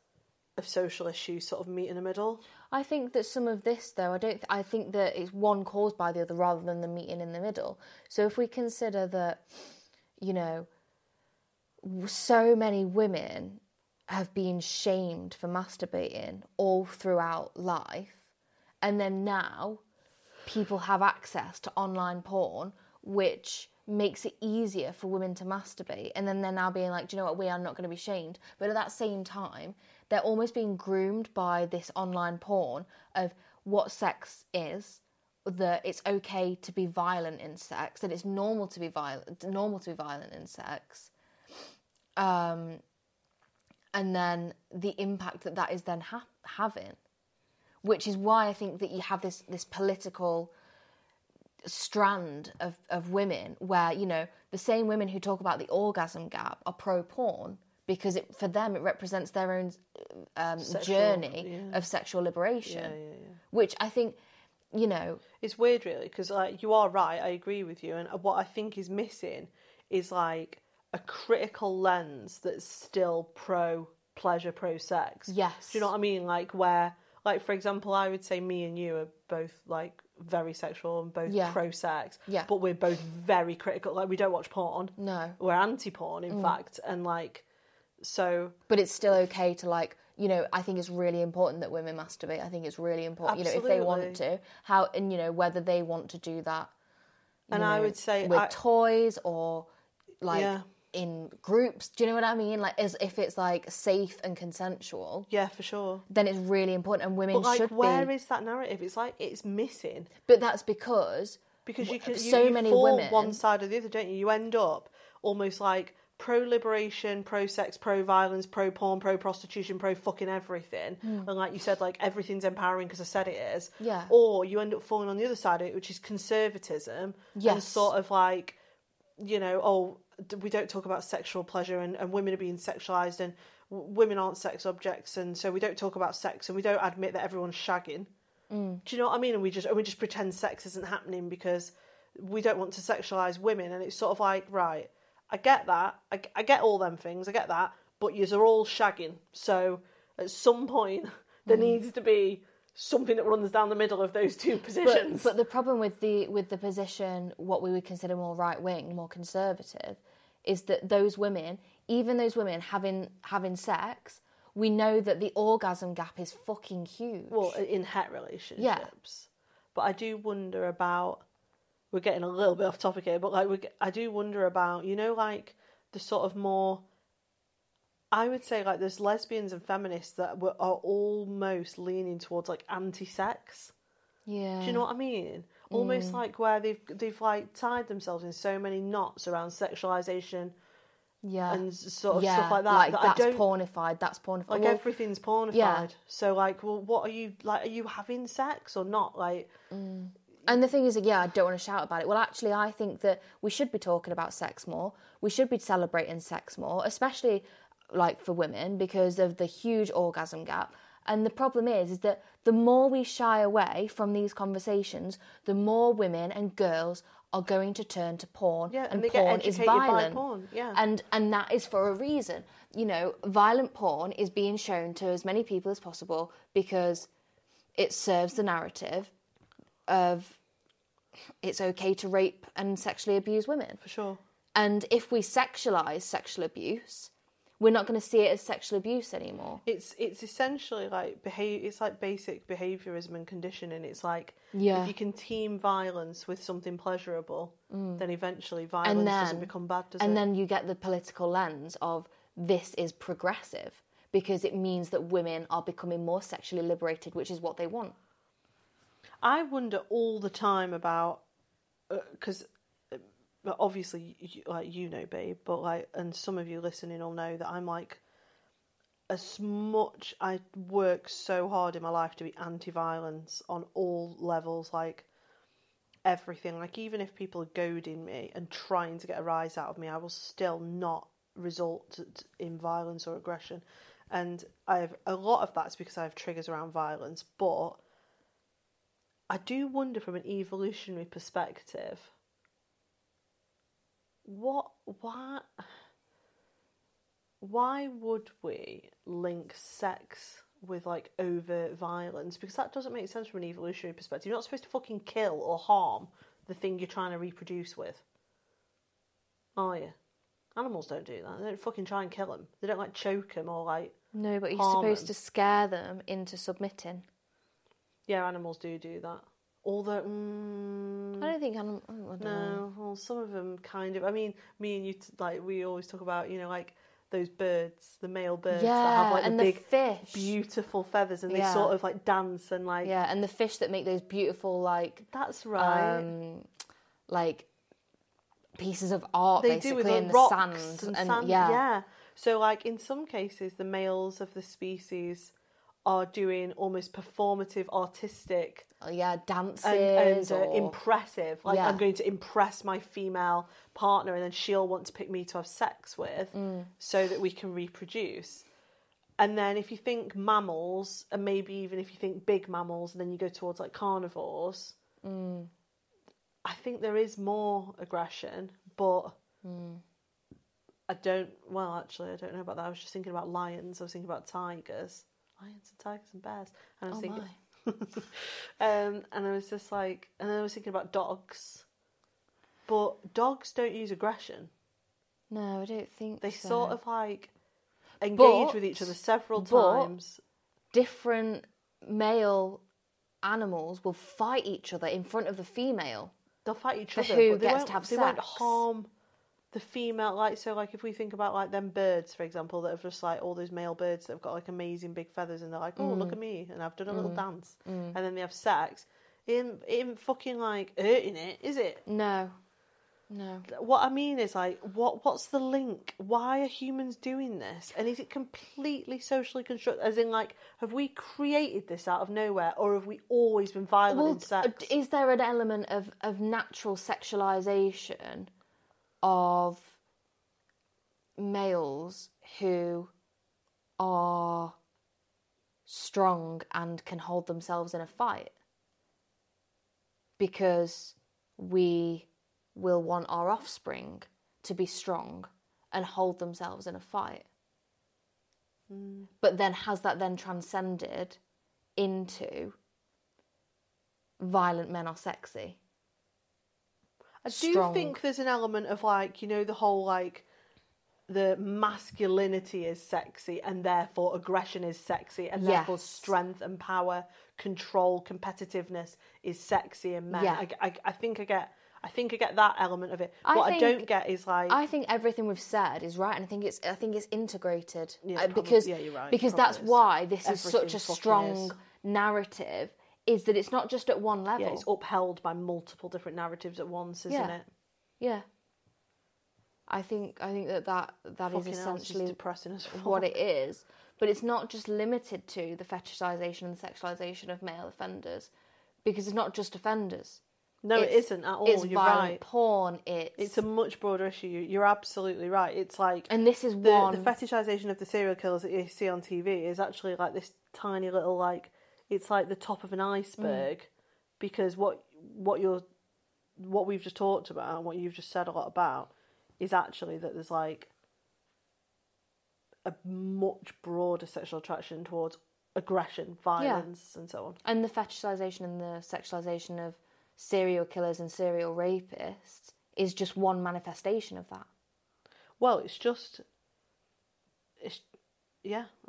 of social issues sort of meet in the middle.
I think that some of this, though, I think that it's one caused by the other rather than the meeting in the middle. So if we consider that, you know, so many women have been shamed for masturbating all throughout life, and then now people have access to online porn, which makes it easier for women to masturbate, and then they're now being like, do you know what, we are not going to be shamed. But at that same time, they're almost being groomed by this online porn of what sex is, that it's okay to be violent in sex, that it's normal to be violent in sex, and then the impact that is then having, which is why I think that you have this political strand of women where, you know, the same women who talk about the orgasm gap are pro-porn because for them it represents their own journey of sexual liberation, which I think, you know...
It's weird, really, because, like, you are right, I agree with you, and what I think is missing is, like, a critical lens that's still pro-pleasure, pro-sex.
Yes.
Do you know what I mean? Like, where, like, for example, I would say me and you are both, like, very sexual and both pro-sex, but we're both very critical. Like, we don't watch porn.
No.
We're anti-porn, in fact, and, like, so...
But it's still okay to, like... You know, I think it's really important that women masturbate. I think it's really important,
Absolutely.
You know, if they want to, how, and, you know, whether they want to do that,
and I would say
with toys or, like, in groups. Do you know what I mean? Like, as if it's, like, safe and consensual.
Yeah, for sure.
Then it's really important, and women should be...
where is that narrative? It's like, it's missing.
But that's because
you
many
fall
women...
one side or the other, don't you? You end up almost like... pro-liberation, pro-sex, pro-violence, pro-porn, pro-prostitution, pro-fucking everything. And like you said, like, everything's empowering because I said it is.
Yeah.
Or you end up falling on the other side of it, which is conservatism.
Yes.
And sort of like, you know, we don't talk about sexual pleasure and women are being sexualised and women aren't sex objects, and so we don't talk about sex and we don't admit that everyone's shagging. Do you know what I mean? And we just pretend sex isn't happening because we don't want to sexualise women. And it's sort of like, right... I get that. I get all them things. I get that. But yous are all shagging. So at some point, there needs to be something that runs down the middle of those two positions.
But the problem with the position, what we would consider more right wing, more conservative, is that those women, even those women having sex, we know that the orgasm gap is fucking huge.
Well, in het relationships.
Yeah.
But I do wonder about. We're getting a little bit off topic here, but like I do wonder about, you know, like the sort of more, I would say, like, there's lesbians and feminists that are almost leaning towards like anti-sex.
Yeah.
Do you know what I mean? Almost like where they've like tied themselves in so many knots around sexualisation.
Yeah.
And sort of stuff like that.
Like,
that
that's pornified.
Like, everything's pornified. Yeah. So like, well, what are you like? Are you having sex or not? Like.
And the thing is, I don't want to shout about it. Well, actually, I think that we should be talking about sex more. We should be celebrating sex more, especially, like, for women, because of the huge orgasm gap. And the problem is that the more we shy away from these conversations, the more women and girls are going to turn to porn.
Yeah,
and
they
porn
get
is
educated
violent.
by porn. Yeah.
And that is for a reason. You know, violent porn is being shown to as many people as possible because it serves the narrative of it's okay to rape and sexually abuse women.
For sure.
And if we sexualise sexual abuse, we're not going to see it as sexual abuse anymore.
It's essentially like it's like basic behaviourism and conditioning. It's like if you can team violence with something pleasurable, then eventually violence doesn't become bad, does it?
And then you get the political lens of this is progressive. because it means that women are becoming more sexually liberated, which is what they want.
I wonder all the time about, because obviously, babe, but like, and some of you listening will know that I'm like, as much I work so hard in my life to be anti-violence on all levels, like everything. Like even if people are goading me and trying to get a rise out of me, I will still not result in violence or aggression. And I have a lot of that's because I have triggers around violence, but I do wonder from an evolutionary perspective, why would we link sex with like overt violence? Because that doesn't make sense from an evolutionary perspective. You're not supposed to fucking kill or harm the thing you're trying to reproduce with, are you? Animals don't do that. They don't fucking try and kill them. They don't like choke them or like
no, but you're supposed to scare them into submitting.
Yeah, animals do that. Although,
I don't think animals.
No, well, some of them kind of. I mean, me and you, like, we always talk about, you know, like those birds, the male birds that have like
and
the big,
fish.
beautiful feathers, and they sort of like dance and like.
Yeah, and the fish that make those beautiful like.
That's right.
Like pieces of art,
they
basically,
do with
in
rocks
the sand,
and sand. Yeah. So, like in some cases, the males of the species are doing almost performative, artistic,
dances
and impressive. Like I'm going to impress my female partner, and then she'll want to pick me to have sex with, so that we can reproduce. And then if you think mammals, and maybe even if you think big mammals, and then you go towards like carnivores, I think there is more aggression, but. I don't know about that. I was just thinking about lions. I was thinking about tigers. Lions and tigers and bears. And I was thinking... and I was just like... And then I was thinking about dogs. But dogs don't use aggression.
No, I don't think
they
so.
sort of like engage with each other several times.
Different male animals will fight each other in front of the female.
They'll fight each other.
Who gets to have sex.
They won't harm... the female, like, so like if we think about like them birds, for example, that have just like all those male birds that have got like amazing big feathers, and they're like, oh, look at me, and I've done a little dance, and then they have sex, it ain't fucking like hurting it, is it?
No.
What I mean is like, what's the link? Why are humans doing this? And is it completely socially constructed? As in, like, have we created this out of nowhere, or have we always been violent in sex?
Is there an element of natural sexualisation of males who are strong and can hold themselves in a fight? Because we will want our offspring to be strong and hold themselves in a fight. But then has that then transcended into violent men are sexy?
I do think there's an element of, like, you know, the whole, like, the masculinity is sexy and therefore aggression is sexy and therefore strength and power, control, competitiveness is sexy in men.
Yeah.
I think I get that element of it. I don't get is like...
I think everything we've said is right, and I think it's integrated.
Yeah,
because
you're right.
Because that's why this is such a strong narrative. Is that it's not just at one level.
Yeah, it's upheld by multiple different narratives at once, isn't it?
Yeah. I think that is essentially
depressing as fuck.
What it is. But it's not just limited to the fetishisation and the sexualisation of male offenders, because it's not just offenders.
No, it isn't at all.
It's
You're
violent
right.
porn.
It's a much broader issue. You're absolutely right. It's like...
And this is
the fetishisation of the serial killers that you see on TV is actually like this tiny little, like... It's like the top of an iceberg, because what we've just talked about and what you've just said a lot about is actually that there's like a much broader sexual attraction towards aggression, violence, and so on.
And the fetishisation and the sexualisation of serial killers and serial rapists is just one manifestation of that.
Well, it's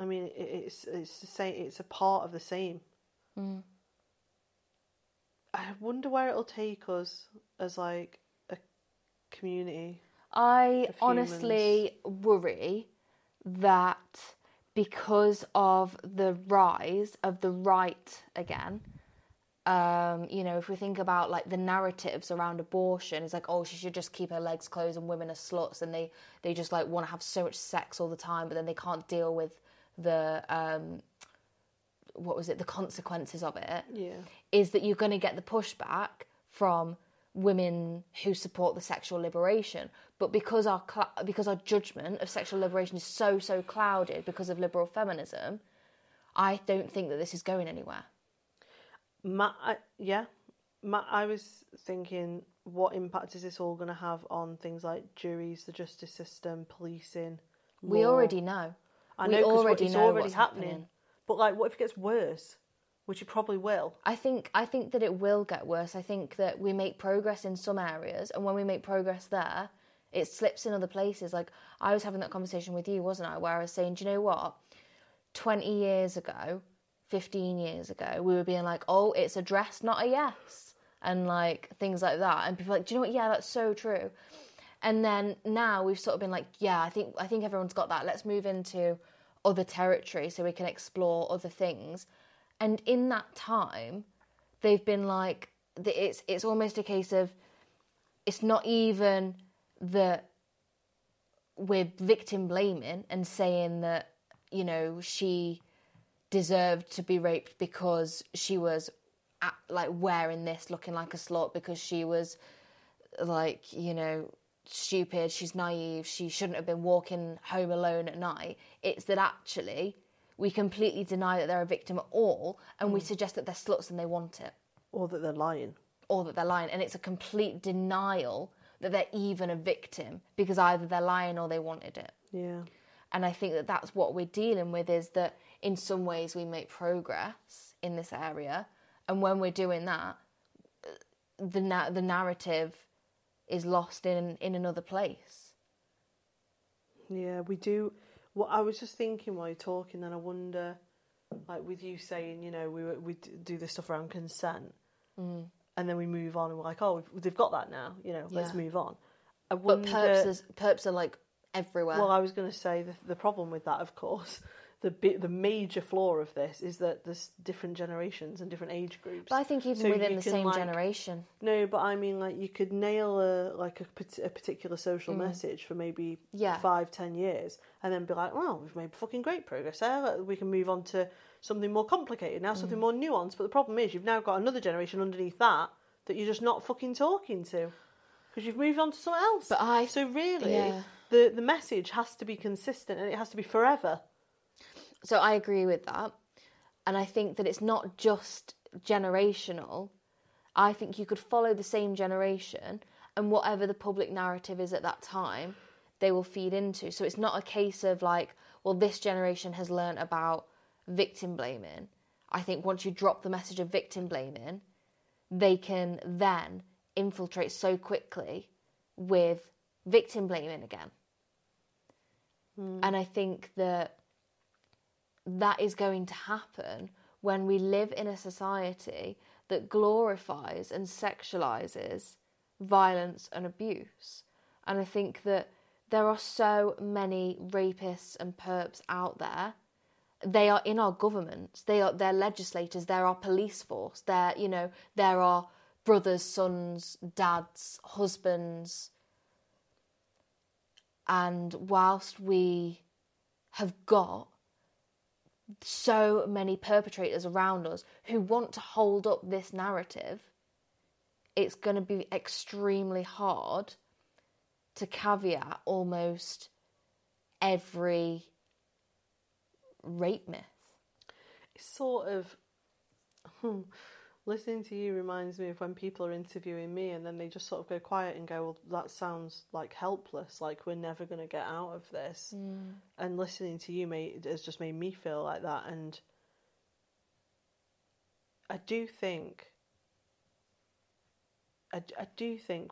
I mean, it's the same. It's a part of the same. I wonder where it'll take us as like a community.
I honestly worry that because of the rise of the right again, you know, if we think about like the narratives around abortion, it's like, oh, she should just keep her legs closed and women are sluts, and they just like want to have so much sex all the time, but then they can't deal with the the consequences of it. Yeah, is that you're going to get the pushback from women who support the sexual liberation, but because our judgment of sexual liberation is so clouded because of liberal feminism, I don't think that this is going anywhere.
I was thinking, what impact is this all going to have on things like juries, the justice system, policing? Law?
We already know.
I know, because it's already happening. But like, what if it gets worse? Which it probably will.
I think that it will get worse. I think that we make progress in some areas, and when we make progress there, it slips in other places. Like, I was having that conversation with you, wasn't I, where I was saying, do you know what? 20 years ago, 15 years ago, we were being like, oh, it's a dress, not a yes. And like, things like that. And people are like, do you know what? Yeah, that's so true. And then now we've sort of been like, yeah, I think everyone's got that. Let's move into other territory so we can explore other things. And in that time, they've been like, it's almost a case of, it's not even that we're victim blaming and saying that, you know, she deserved to be raped because she was like wearing this, looking like a slut, because she was like, you know, stupid, she's naive, she shouldn't have been walking home alone at night. It's that actually we completely deny that they're a victim at all, and we suggest that they're sluts and they want it.
Or that they're lying.
And it's a complete denial that they're even a victim, because either they're lying or they wanted it.
Yeah.
And I think that that's what we're dealing with, is that in some ways we make progress in this area, and when we're doing that, the narrative is lost in another place.
Yeah, we do. Well, I was just thinking while you're talking, then I wonder, like with you saying, you know, we do this stuff around consent, and then we move on, and we're like, oh, they've got that now, you know, let's move on. I wonder,
but perps are like everywhere.
Well, I was going to say the problem with that, of course, the major flaw of this is that there's different generations and different age groups.
But I think even within the same generation.
No, but I mean, like, you could nail a particular social message for maybe 5-10 years, and then be like, well, we've made fucking great progress there. We can move on to something more complicated now, something more nuanced. But the problem is, you've now got another generation underneath that you're just not fucking talking to, because you've moved on to something else. So really, the message has to be consistent, and it has to be forever.
So I agree with that. And I think that it's not just generational. I think you could follow the same generation, and whatever the public narrative is at that time, they will feed into. So it's not a case of like, well, this generation has learnt about victim blaming. I think once you drop the message of victim blaming, they can then infiltrate so quickly with victim blaming again. And I think that is going to happen when we live in a society that glorifies and sexualises violence and abuse. And I think that there are so many rapists and perps out there. They are in our governments, they're legislators, they're our police force, there are brothers, sons, dads, husbands. And whilst we have got so many perpetrators around us who want to hold up this narrative, it's going to be extremely hard to caveat almost every rape myth.
It's sort of listening to you reminds me of when people are interviewing me and then they just sort of go quiet and go, well, that sounds like helpless, like we're never going to get out of this. And listening to you has just made me feel like that. And I do think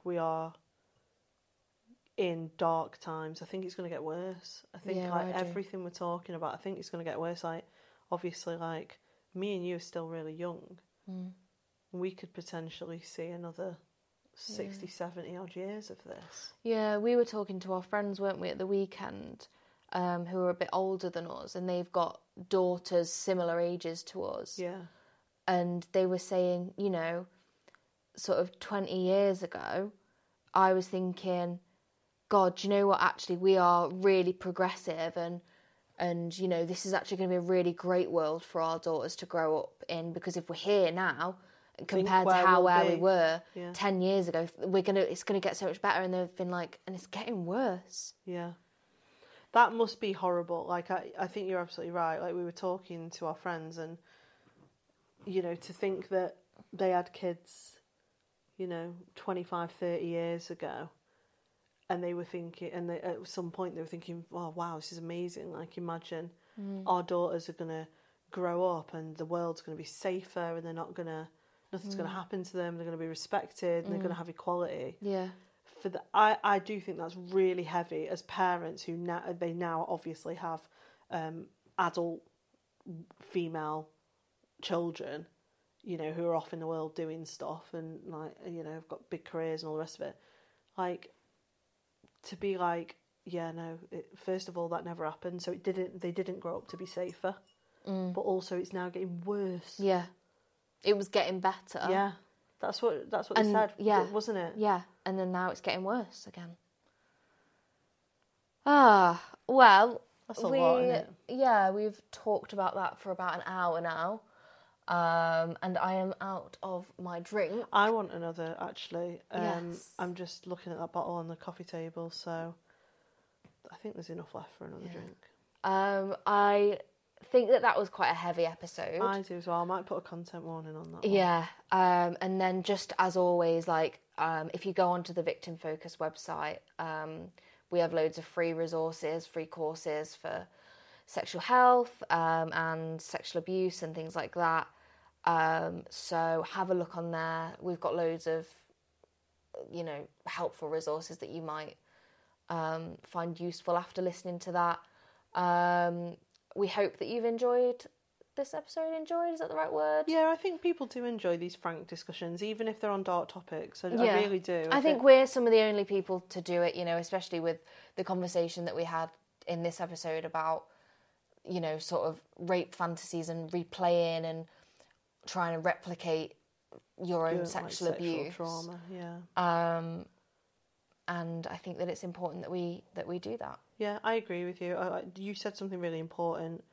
we are in dark times. I think it's going to get worse. I think everything we're talking about, I think it's going to get worse. Like, obviously, like, me and you are still really young. We could potentially see another 60, 70 odd years of this.
Yeah, we were talking to our friends, weren't we, at the weekend, who are a bit older than us, and they've got daughters similar ages to us.
Yeah.
And they were saying, you know, sort of 20 years ago, I was thinking, God, do you know what? Actually, we are really progressive, and you know, this is actually going to be a really great world for our daughters to grow up in, because if we're here now, compared to where we were 10 years ago, it's gonna get so much better. And they've been like, and it's getting worse.
Yeah. That must be horrible. Like, I think you're absolutely right. Like, we were talking to our friends, and, you know, to think that they had kids, you know, 25, 30 years ago, and they were thinking, and at some point they were thinking, oh, wow, this is amazing. Like, imagine our daughters are going to grow up and the world's going to be safer, and they're not going to, nothing's going to happen to them. They're going to be respected, and they're going to have equality.
Yeah.
I do think that's really heavy as parents who now obviously have adult female children, you know, who are off in the world doing stuff and, like, you know, have got big careers and all the rest of it. Like, to be like, yeah, no, first of all, that never happened. So they didn't grow up to be safer, but also it's now getting worse.
Yeah. It was getting better.
Yeah. That's what they said, wasn't it?
Yeah, and then now it's getting worse again. Well,
that's a lot, isn't it?
Yeah, we've talked about that for about an hour now, and I am out of my drink.
I want another, actually.
Yes.
I'm just looking at that bottle on the coffee table, so I think there's enough left for another drink.
I think that was quite a heavy episode.
I do as well. I might put a content warning on that one.
Yeah, and then just as always, like, if you go onto the Victim Focus website, we have loads of free resources, free courses for sexual health and sexual abuse and things like that. So have a look on there. We've got loads of, you know, helpful resources that you might find useful after listening to that. We hope that you've enjoyed this episode. Enjoyed, is that the right word?
Yeah, I think people do enjoy these frank discussions, even if they're on dark topics. I really do.
I think we're some of the only people to do it, you know, especially with the conversation that we had in this episode about, you know, sort of rape fantasies and replaying and trying to replicate your own sexual abuse.
Trauma, yeah.
And I think that it's important that we do that.
Yeah, I agree with you. You said something really important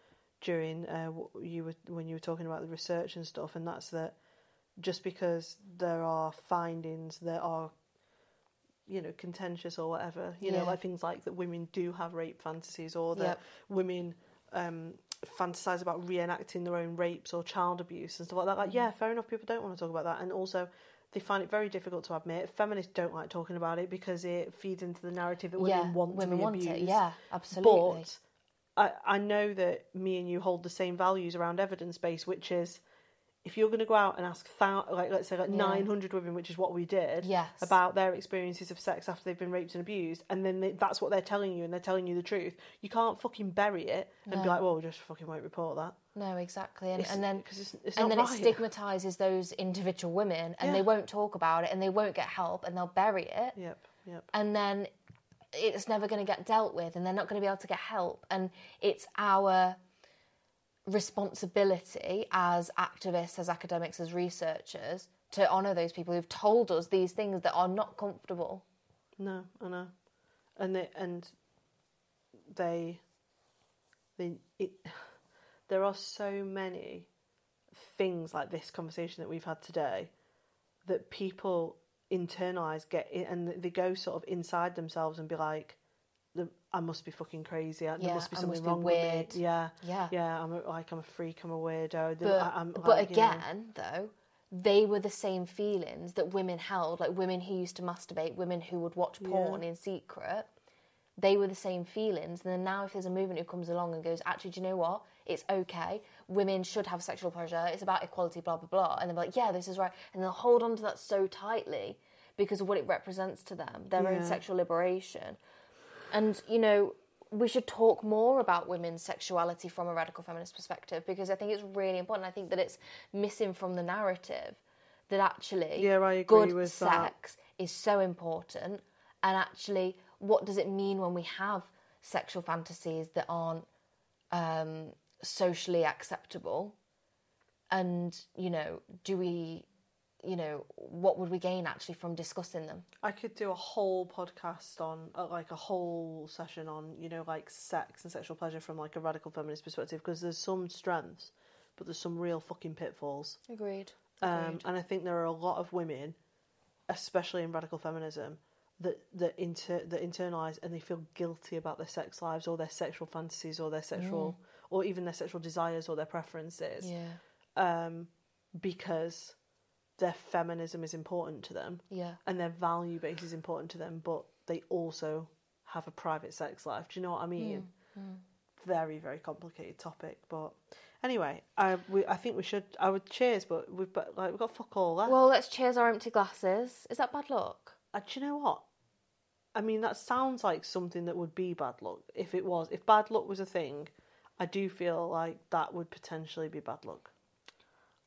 during when you were talking about the research and stuff, and that's that just because there are findings that are, you know, contentious or whatever, you know, like things like that women do have rape fantasies, or that women fantasize about reenacting their own rapes or child abuse and stuff like that. Like, yeah, fair enough, people don't want to talk about that, and also they find it very difficult to admit. Feminists don't like talking about it because it feeds into the narrative that women want to be abused.
It. Yeah, absolutely.
But I know that me and you hold the same values around evidence-based, which is, if you're going to go out and ask, let's say 900 women, which is what we did, about their experiences of sex after they've been raped and abused, and then that's what they're telling you, and they're telling you the truth, you can't fucking bury it and be like, well, we just fucking won't report that.
No, exactly. And then
it
stigmatises those individual women, and they won't talk about it, and they won't get help, and they'll bury it.
Yep.
And then it's never going to get dealt with, and they're not going to be able to get help. And it's our responsibility as activists, as academics, as researchers, to honour those people who've told us these things that are not comfortable.
No, I know. And there are so many things like this conversation that we've had today that people internalise, and they go sort of inside themselves and be like, I must be fucking crazy. There must be something wrong
weird.
with me. Yeah. I'm a freak. I'm a weirdo.
But again, though, they were the same feelings that women held, like women who used to masturbate, women who would watch porn in secret. They were the same feelings. And then now if there's a movement who comes along and goes, actually, do you know what? It's okay. Women should have sexual pleasure. It's about equality, blah, blah, blah. And they're like, yeah, this is right. And they'll hold on to that so tightly because of what it represents to them, their own sexual liberation. And, you know, we should talk more about women's sexuality from a radical feminist perspective, because I think it's really important. I think that it's missing from the narrative that actually
I agree
good
with
sex is so important. And actually, what does it mean when we have sexual fantasies that aren't socially acceptable? And, you know, do we, you know, what would we gain actually from discussing them?
I could do a whole podcast on, like a whole session on, you know, like sex and sexual pleasure from like a radical feminist perspective, because there's some strengths, but there's some real fucking pitfalls.
Agreed.
And I think there are a lot of women, especially in radical feminism, that internalise and they feel guilty about their sex lives or their sexual fantasies or their sexual, or even their sexual desires or their preferences.
Yeah.
Because their feminism is important to them.
Yeah.
And their value base is important to them, but they also have a private sex life. Do you know what I mean? Very, very complicated topic, but anyway, I think we should. I would cheers, but we've got fuck all left.
Well, let's cheers our empty glasses. Is that bad luck?
Do you know what? I mean, that sounds like something that would be bad luck. If bad luck was a thing, I do feel like that would potentially be bad luck.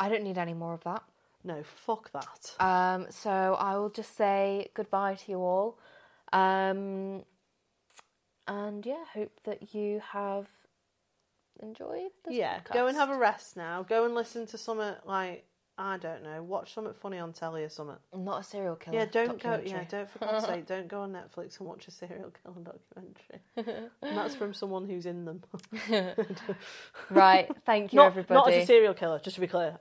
I don't need any more of that.
No, fuck that.
So I will just say goodbye to you all. And yeah, hope that you have enjoyed this podcast.
Go and have a rest now. Go and listen to something like, I don't know, watch something funny on telly or something.
Not a serial killer.
Yeah, don't for God's sake, don't go on Netflix and watch a serial killer documentary. And that's from someone who's in them.
Right, thank you, everybody.
Not as a serial killer, just to be clear.